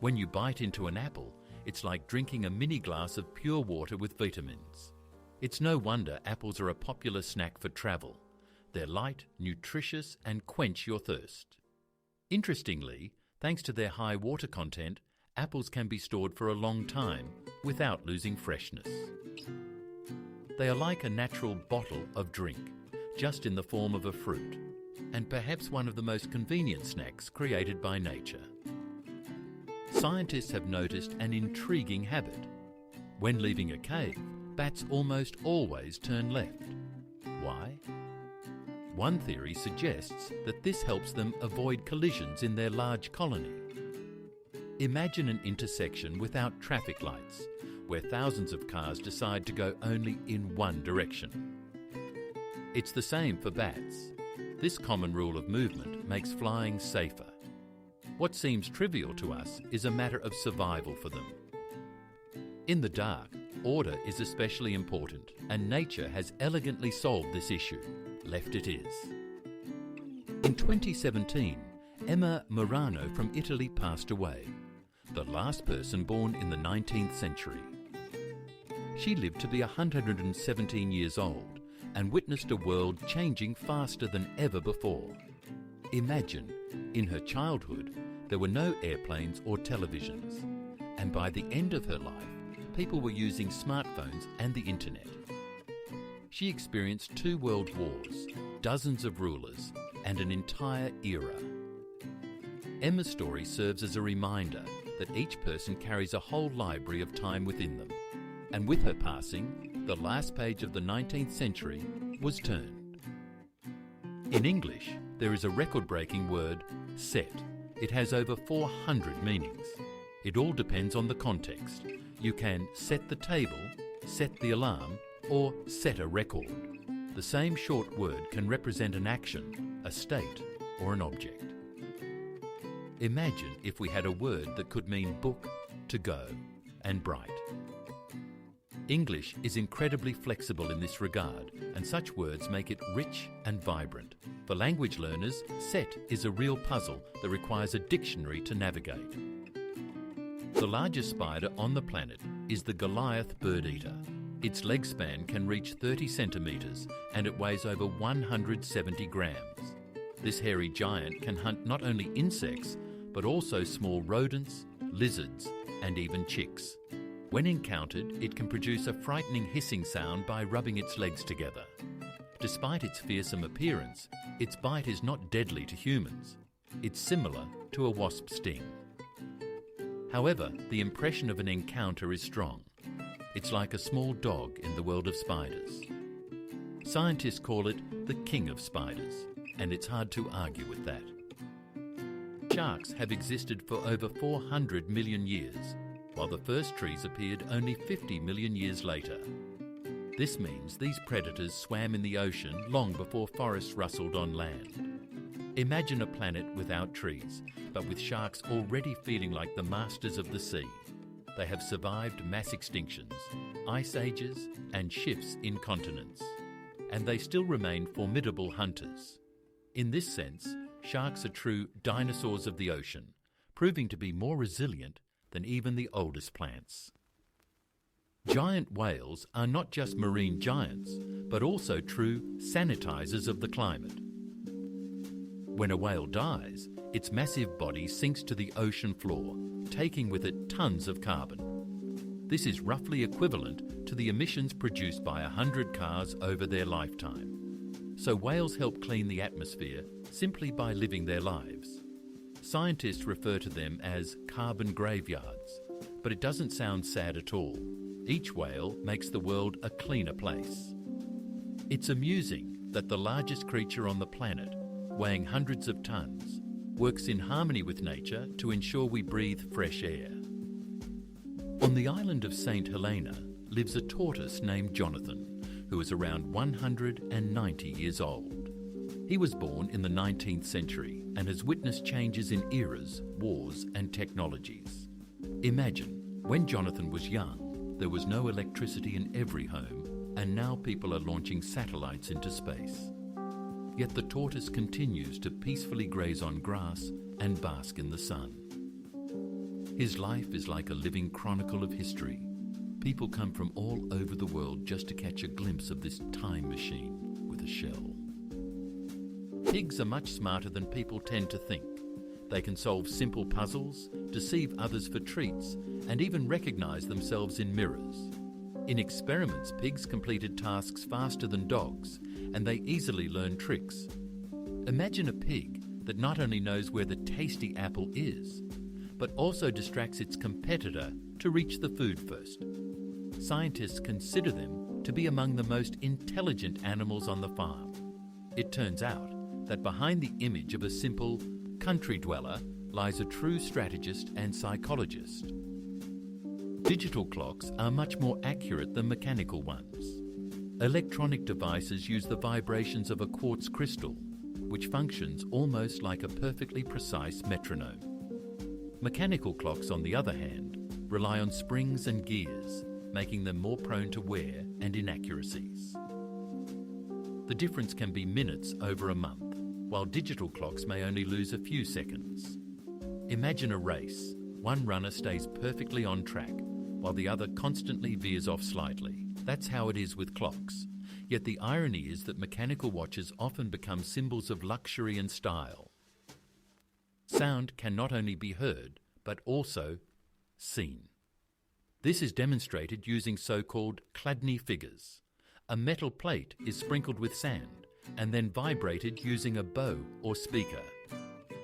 When you bite into an apple, it's like drinking a mini glass of pure water with vitamins. It's no wonder apples are a popular snack for travel. They're light, nutritious, and quench your thirst. Interestingly, thanks to their high water content, apples can be stored for a long time without losing freshness. They are like a natural bottle of drink, just in the form of a fruit, and perhaps one of the most convenient snacks created by nature. Scientists have noticed an intriguing habit. When leaving a cave, bats almost always turn left. Why? One theory suggests that this helps them avoid collisions in their large colony. Imagine an intersection without traffic lights, where thousands of cars decide to go only in one direction. It's the same for bats. This common rule of movement makes flying safer. What seems trivial to us is a matter of survival for them. In the dark, order is especially important, and nature has elegantly solved this issue. Left it is. In 2017, Emma Murano from Italy passed away, the last person born in the 19th century. She lived to be 117 years old and witnessed a world changing faster than ever before. Imagine, in her childhood, there were no airplanes or televisions, and by the end of her life, people were using smartphones and the internet. She experienced 2 world wars, dozens of rulers, and an entire era. Emma's story serves as a reminder that each person carries a whole library of time within them, and with her passing, the last page of the 19th century was turned. In English, there is a record-breaking word, set. It has over 400 meanings. It all depends on the context. You can set the table, set the alarm, or set a record. The same short word can represent an action, a state, or an object. Imagine if we had a word that could mean book, to go, and bright. English is incredibly flexible in this regard, and such words make it rich and vibrant. For language learners, set is a real puzzle that requires a dictionary to navigate. The largest spider on the planet is the Goliath bird-eater. Its leg span can reach 30 centimetres and it weighs over 170 grams. This hairy giant can hunt not only insects, but also small rodents, lizards, and even chicks. When encountered, it can produce a frightening hissing sound by rubbing its legs together. Despite its fearsome appearance, its bite is not deadly to humans. It's similar to a wasp sting. However, the impression of an encounter is strong. It's like a small dog in the world of spiders. Scientists call it the king of spiders, and it's hard to argue with that. Sharks have existed for over 400 million years, while the first trees appeared only 50 million years later. This means these predators swam in the ocean long before forests rustled on land. Imagine a planet without trees, but with sharks already feeling like the masters of the sea. They have survived mass extinctions, ice ages, and shifts in continents, and they still remain formidable hunters. In this sense, sharks are true dinosaurs of the ocean, proving to be more resilient than even the oldest plants. Giant whales are not just marine giants, but also true sanitizers of the climate. When a whale dies, its massive body sinks to the ocean floor, taking with it tons of carbon. This is roughly equivalent to the emissions produced by 100 cars over their lifetime. So whales help clean the atmosphere simply by living their lives. Scientists refer to them as carbon graveyards, but it doesn't sound sad at all. Each whale makes the world a cleaner place. It's amusing that the largest creature on the planet, weighing hundreds of tons, works in harmony with nature to ensure we breathe fresh air. On the island of St. Helena lives a tortoise named Jonathan, who is around 190 years old. He was born in the 19th century and has witnessed changes in eras, wars, and technologies. Imagine, when Jonathan was young, there was no electricity in every home, and now people are launching satellites into space. Yet the tortoise continues to peacefully graze on grass and bask in the sun. His life is like a living chronicle of history. People come from all over the world just to catch a glimpse of this time machine with a shell. Pigs are much smarter than people tend to think. They can solve simple puzzles, deceive others for treats, and even recognise themselves in mirrors. In experiments, pigs completed tasks faster than dogs, and they easily learn tricks. Imagine a pig that not only knows where the tasty apple is, but also distracts its competitor to reach the food first. Scientists consider them to be among the most intelligent animals on the farm. It turns out that behind the image of a simple country dweller lies a true strategist and psychologist. Digital clocks are much more accurate than mechanical ones. Electronic devices use the vibrations of a quartz crystal, which functions almost like a perfectly precise metronome. Mechanical clocks, on the other hand, rely on springs and gears, making them more prone to wear and inaccuracies. The difference can be minutes over a month, while digital clocks may only lose a few seconds. Imagine a race. One runner stays perfectly on track, while the other constantly veers off slightly. That's how it is with clocks. Yet the irony is that mechanical watches often become symbols of luxury and style. Sound can not only be heard, but also seen. This is demonstrated using so-called Chladni figures. A metal plate is sprinkled with sand and then vibrated using a bow or speaker.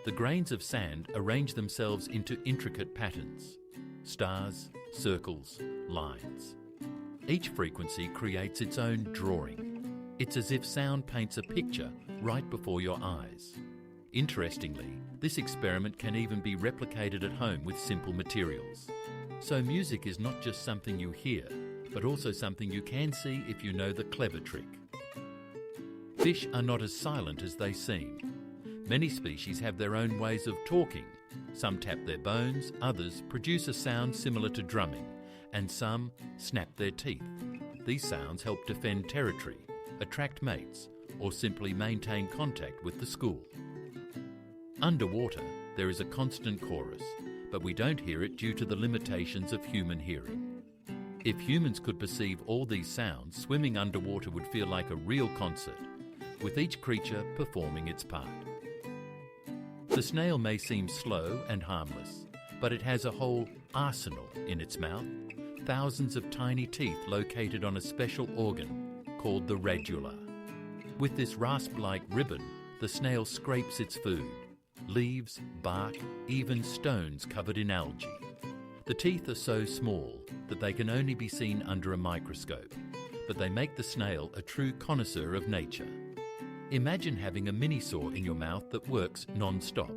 The grains of sand arrange themselves into intricate patterns: stars, circles, lines. Each frequency creates its own drawing. It's as if sound paints a picture right before your eyes. Interestingly, this experiment can even be replicated at home with simple materials. So music is not just something you hear, but also something you can see if you know the clever trick. Fish are not as silent as they seem. Many species have their own ways of talking. Some tap their bones, others produce a sound similar to drumming, and some snap their teeth. These sounds help defend territory, attract mates, or simply maintain contact with the school. Underwater, there is a constant chorus, but we don't hear it due to the limitations of human hearing. If humans could perceive all these sounds, swimming underwater would feel like a real concert, with each creature performing its part. The snail may seem slow and harmless, but it has a whole arsenal in its mouth, thousands of tiny teeth located on a special organ called the radula. With this rasp-like ribbon, the snail scrapes its food: leaves, bark, even stones covered in algae. The teeth are so small that they can only be seen under a microscope, but they make the snail a true connoisseur of nature. Imagine having a mini-saw in your mouth that works non-stop.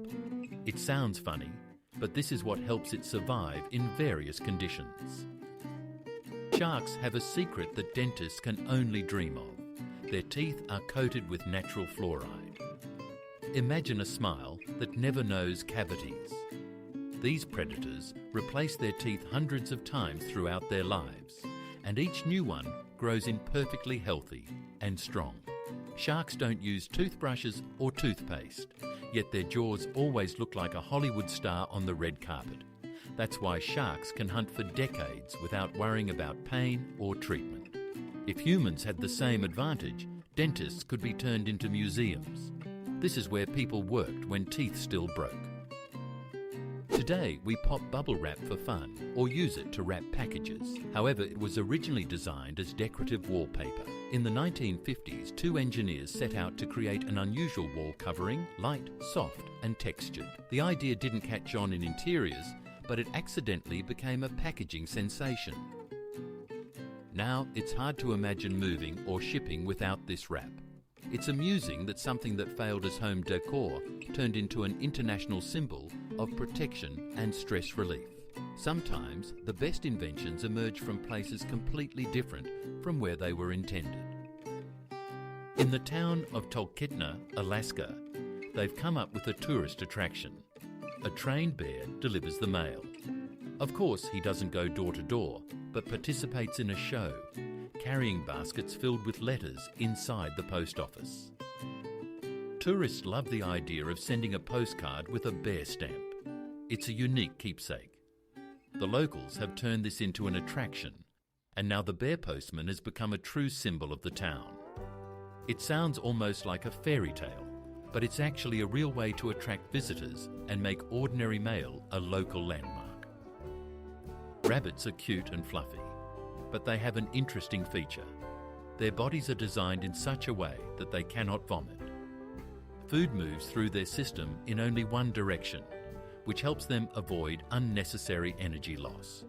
It sounds funny, but this is what helps it survive in various conditions. Sharks have a secret that dentists can only dream of. Their teeth are coated with natural fluoride. Imagine a smile that never knows cavities. These predators replace their teeth hundreds of times throughout their lives, and each new one grows in perfectly healthy and strong. Sharks don't use toothbrushes or toothpaste, yet their jaws always look like a Hollywood star on the red carpet. That's why sharks can hunt for decades without worrying about pain or treatment. If humans had the same advantage, dentists could be turned into museums. This is where people worked when teeth still broke. Today, we pop bubble wrap for fun or use it to wrap packages. However, it was originally designed as decorative wallpaper. In the 1950s, two engineers set out to create an unusual wall covering, light, soft and textured. The idea didn't catch on in interiors, but it accidentally became a packaging sensation. Now, it's hard to imagine moving or shipping without this wrap. It's amusing that something that failed as home decor turned into an international symbol of protection and stress relief. Sometimes the best inventions emerge from places completely different from where they were intended. In the town of Talkeetna, Alaska, they've come up with a tourist attraction. A trained bear delivers the mail. Of course, he doesn't go door to door, but participates in a show, carrying baskets filled with letters inside the post office. Tourists love the idea of sending a postcard with a bear stamp. It's a unique keepsake. The locals have turned this into an attraction, and now the bear postman has become a true symbol of the town. It sounds almost like a fairy tale, but it's actually a real way to attract visitors and make ordinary mail a local landmark. Rabbits are cute and fluffy, but they have an interesting feature. Their bodies are designed in such a way that they cannot vomit. Food moves through their system in only one direction, which helps them avoid unnecessary energy loss.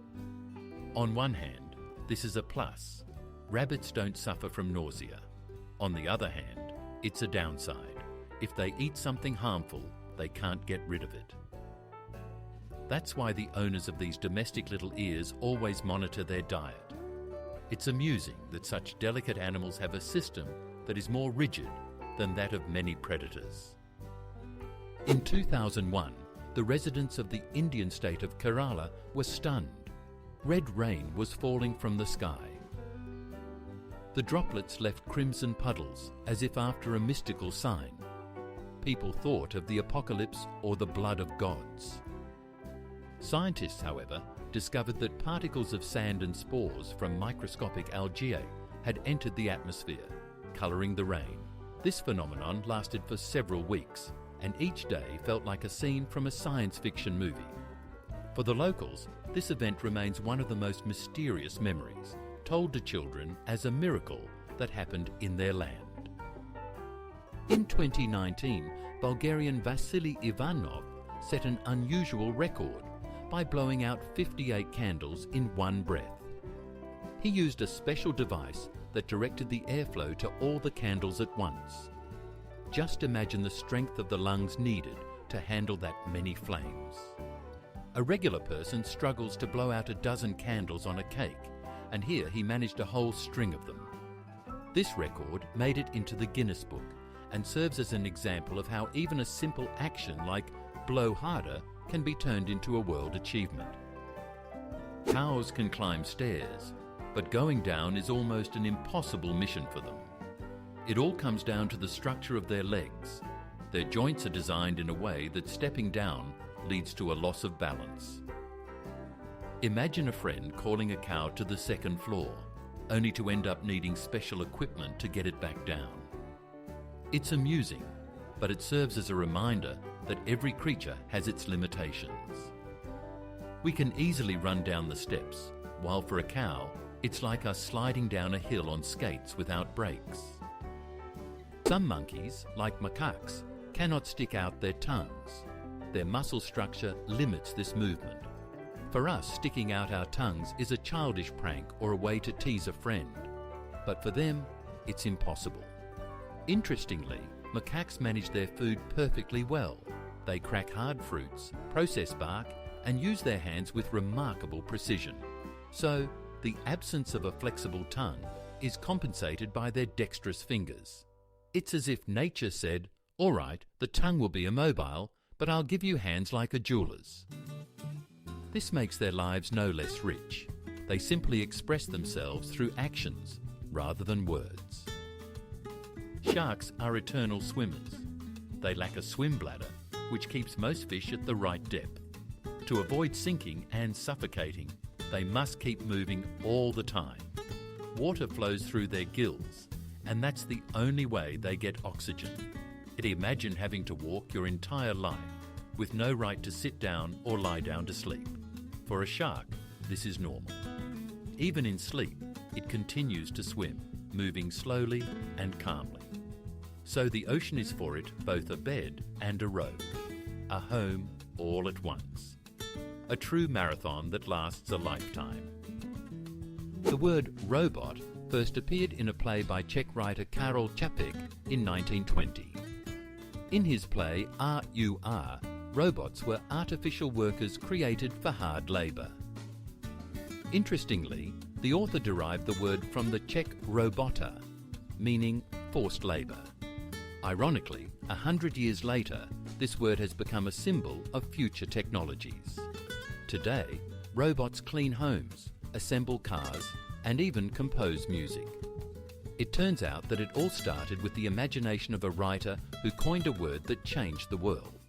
On one hand, this is a plus. Rabbits don't suffer from nausea. On the other hand, it's a downside. If they eat something harmful, they can't get rid of it. That's why the owners of these domestic little ears always monitor their diet. It's amusing that such delicate animals have a system that is more rigid than that of many predators. In 2001, the residents of the Indian state of Kerala were stunned. Red rain was falling from the sky. The droplets left crimson puddles as if after a mystical sign. People thought of the apocalypse or the blood of gods. Scientists, however, discovered that particles of sand and spores from microscopic algae had entered the atmosphere, colouring the rain. This phenomenon lasted for several weeks, and each day felt like a scene from a science fiction movie. For the locals, this event remains one of the most mysterious memories, told to children as a miracle that happened in their land. In 2019, Bulgarian Vasily Ivanov set an unusual record by blowing out 58 candles in one breath. He used a special device that directed the airflow to all the candles at once. Just imagine the strength of the lungs needed to handle that many flames. A regular person struggles to blow out a dozen candles on a cake, and here he managed a whole string of them. This record made it into the Guinness Book and serves as an example of how even a simple action like blow harder can be turned into a world achievement. Cows can climb stairs, but going down is almost an impossible mission for them. It all comes down to the structure of their legs. Their joints are designed in a way that stepping down leads to a loss of balance. Imagine a friend calling a cow to the second floor, only to end up needing special equipment to get it back down. It's amusing, but it serves as a reminder that every creature has its limitations. We can easily run down the steps, while for a cow, it's like us sliding down a hill on skates without brakes. Some monkeys, like macaques, cannot stick out their tongues. Their muscle structure limits this movement. For us, sticking out our tongues is a childish prank or a way to tease a friend. But for them, it's impossible. Interestingly, macaques manage their food perfectly well. They crack hard fruits, process bark, and use their hands with remarkable precision. So, the absence of a flexible tongue is compensated by their dexterous fingers. It's as if nature said, "All right, the tongue will be immobile, but I'll give you hands like a jeweler's." This makes their lives no less rich. They simply express themselves through actions rather than words. Sharks are eternal swimmers. They lack a swim bladder, which keeps most fish at the right depth. To avoid sinking and suffocating, they must keep moving all the time. Water flows through their gills, and that's the only way they get oxygen. Imagine having to walk your entire life with no right to sit down or lie down to sleep. For a shark, this is normal. Even in sleep, it continues to swim, moving slowly and calmly. So the ocean is for it both a bed and a road, a home all at once. A true marathon that lasts a lifetime. The word robot first appeared in a play by Czech writer Karel Čapek in 1920. In his play R.U.R., robots were artificial workers created for hard labour. Interestingly, the author derived the word from the Czech robota, meaning forced labour. Ironically, 100 years later, this word has become a symbol of future technologies. Today, Robots clean homes, assemble cars, and even compose music. It turns out that it all started with the imagination of a writer who coined a word that changed the world.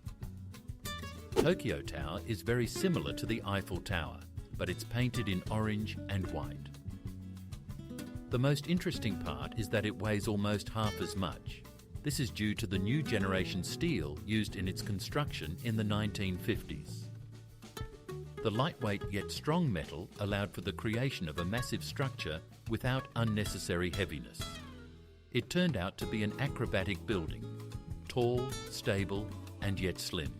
Tokyo Tower is very similar to the Eiffel Tower, but it's painted in orange and white. The most interesting part is that it weighs almost half as much. This is due to the new generation steel used in its construction in the 1950s. The lightweight yet strong metal allowed for the creation of a massive structure without unnecessary heaviness. It turned out to be an acrobatic building, tall, stable, and yet slim.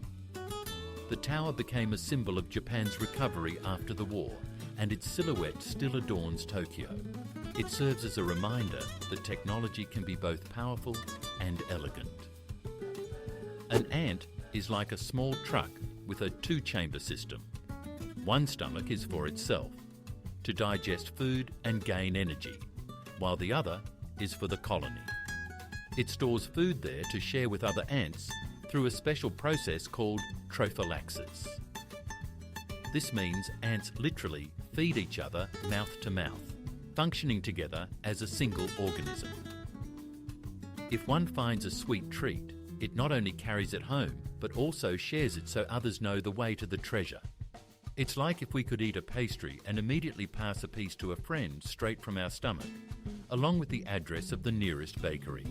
The tower became a symbol of Japan's recovery after the war, and its silhouette still adorns Tokyo. It serves as a reminder that technology can be both powerful and elegant. An ant is like a small truck with a two-chamber system. One stomach is for itself, to digest food and gain energy, while the other is for the colony. It stores food there to share with other ants through a special process called trophallaxis. This means ants literally feed each other mouth to mouth, functioning together as a single organism. If one finds a sweet treat, it not only carries it home, but also shares it so others know the way to the treasure. It's like if we could eat a pastry and immediately pass a piece to a friend straight from our stomach, along with the address of the nearest bakery.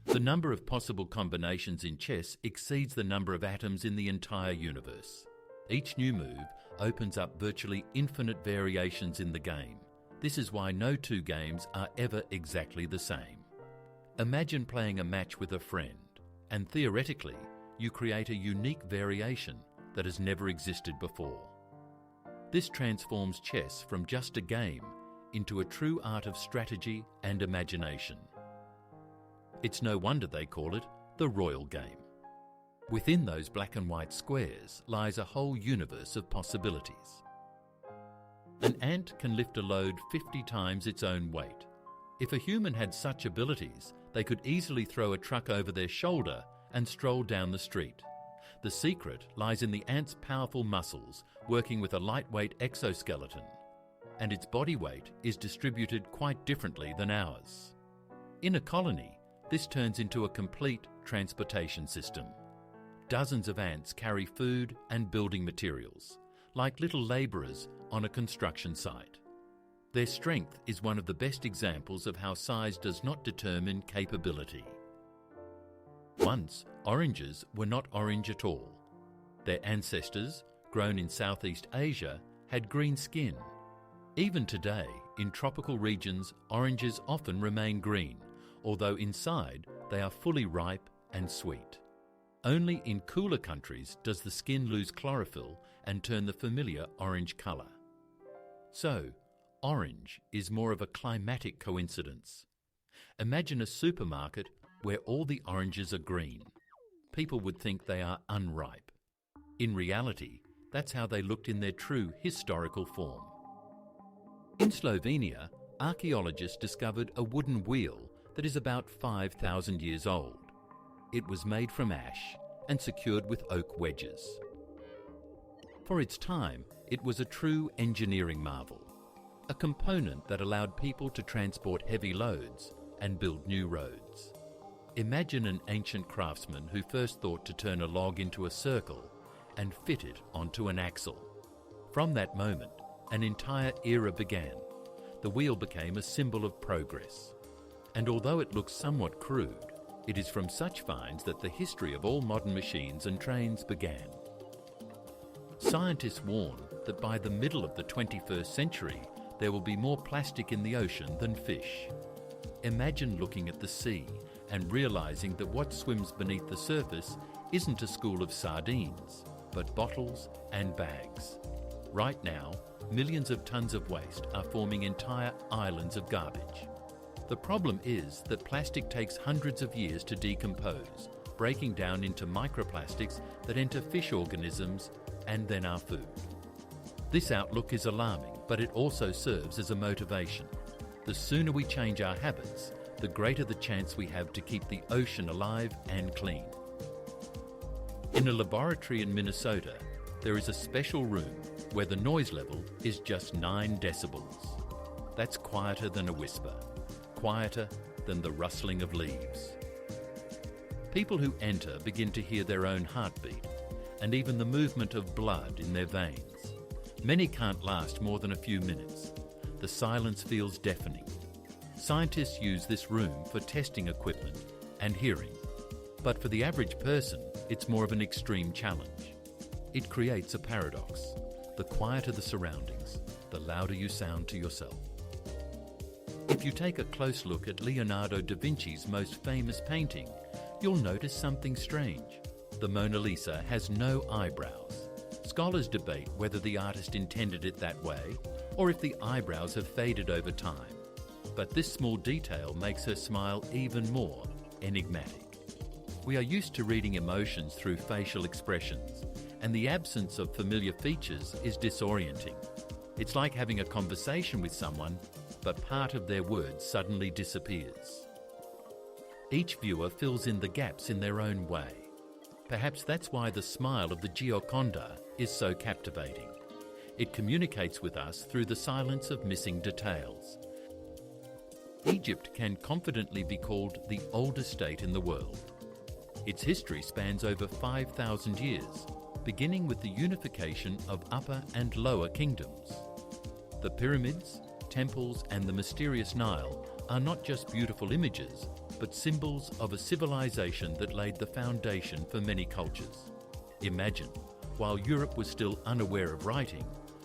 The number of possible combinations in chess exceeds the number of atoms in the entire universe. Each new move opens up virtually infinite variations in the game. This is why no two games are ever exactly the same. Imagine playing a match with a friend, and theoretically, you create a unique variation that has never existed before. This transforms chess from just a game into a true art of strategy and imagination. It's no wonder they call it the royal game. Within those black and white squares lies a whole universe of possibilities. An ant can lift a load 50 times its own weight. If a human had such abilities, they could easily throw a truck over their shoulder and stroll down the street. The secret lies in the ant's powerful muscles working with a lightweight exoskeleton, and its body weight is distributed quite differently than ours. In a colony, this turns into a complete transportation system. Dozens of ants carry food and building materials, like little labourers on a construction site. Their strength is one of the best examples of how size does not determine capability. Once, oranges were not orange at all. Their ancestors, grown in Southeast Asia, had green skin. Even today, in tropical regions, oranges often remain green, although inside they are fully ripe and sweet. Only in cooler countries does the skin lose chlorophyll and turn the familiar orange colour. So, orange is more of a climatic coincidence. Imagine a supermarket where all the oranges are green. People would think they are unripe. In reality, that's how they looked in their true historical form. In Slovenia, archaeologists discovered a wooden wheel that is about 5,000 years old. It was made from ash and secured with oak wedges. For its time, it was a true engineering marvel, a component that allowed people to transport heavy loads and build new roads. Imagine an ancient craftsman who first thought to turn a log into a circle and fit it onto an axle. From that moment, an entire era began. The wheel became a symbol of progress. And although it looks somewhat crude, it is from such finds that the history of all modern machines and trains began. Scientists warn that by the middle of the 21st century, there will be more plastic in the ocean than fish. Imagine looking at the sea and realizing that what swims beneath the surface isn't a school of sardines, but bottles and bags. Right now, millions of tons of waste are forming entire islands of garbage. The problem is that plastic takes hundreds of years to decompose, breaking down into microplastics that enter fish organisms and then our food. This outlook is alarming, but it also serves as a motivation. The sooner we change our habits, the greater the chance we have to keep the ocean alive and clean. In a laboratory in Minnesota, there is a special room where the noise level is just 9 decibels. That's quieter than a whisper, quieter than the rustling of leaves. People who enter begin to hear their own heartbeat and even the movement of blood in their veins. Many can't last more than a few minutes. The silence feels deafening. Scientists use this room for testing equipment and hearing. But for the average person, it's more of an extreme challenge. It creates a paradox. The quieter the surroundings, the louder you sound to yourself. If you take a close look at Leonardo da Vinci's most famous painting, you'll notice something strange. The Mona Lisa has no eyebrows. Scholars debate whether the artist intended it that way or if the eyebrows have faded over time. But this small detail makes her smile even more enigmatic. We are used to reading emotions through facial expressions, and the absence of familiar features is disorienting. It's like having a conversation with someone, but part of their words suddenly disappears. Each viewer fills in the gaps in their own way. Perhaps that's why the smile of the Gioconda is so captivating. It communicates with us through the silence of missing details. Egypt can confidently be called the oldest state in the world. Its history spans over 5,000 years, beginning with the unification of Upper and Lower Kingdoms. The pyramids, temples, and the mysterious Nile are not just beautiful images, but symbols of a civilization that laid the foundation for many cultures. Imagine, while Europe was still unaware of writing,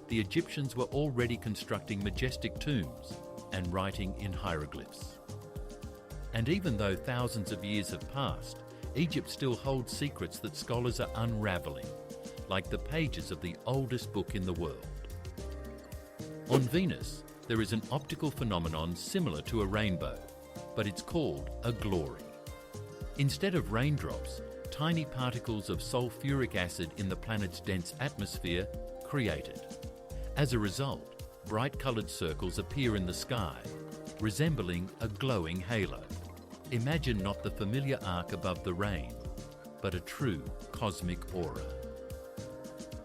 the Egyptians were already constructing majestic tombs and writing in hieroglyphs. And even though thousands of years have passed, Egypt still holds secrets that scholars are unraveling, like the pages of the oldest book in the world. On Venus, there is an optical phenomenon similar to a rainbow, but it's called a glory. Instead of raindrops, tiny particles of sulfuric acid in the planet's dense atmosphere create it. As a result, bright-coloured circles appear in the sky, resembling a glowing halo. Imagine not the familiar arc above the rain, but a true cosmic aura.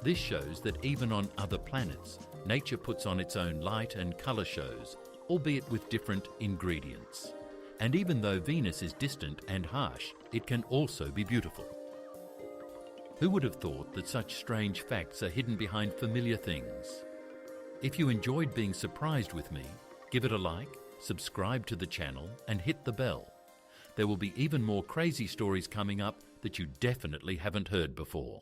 This shows that even on other planets, nature puts on its own light and colour shows, albeit with different ingredients. And even though Venus is distant and harsh, it can also be beautiful. Who would have thought that such strange facts are hidden behind familiar things? If you enjoyed being surprised with me, give it a like, subscribe to the channel, and hit the bell. There will be even more crazy stories coming up that you definitely haven't heard before.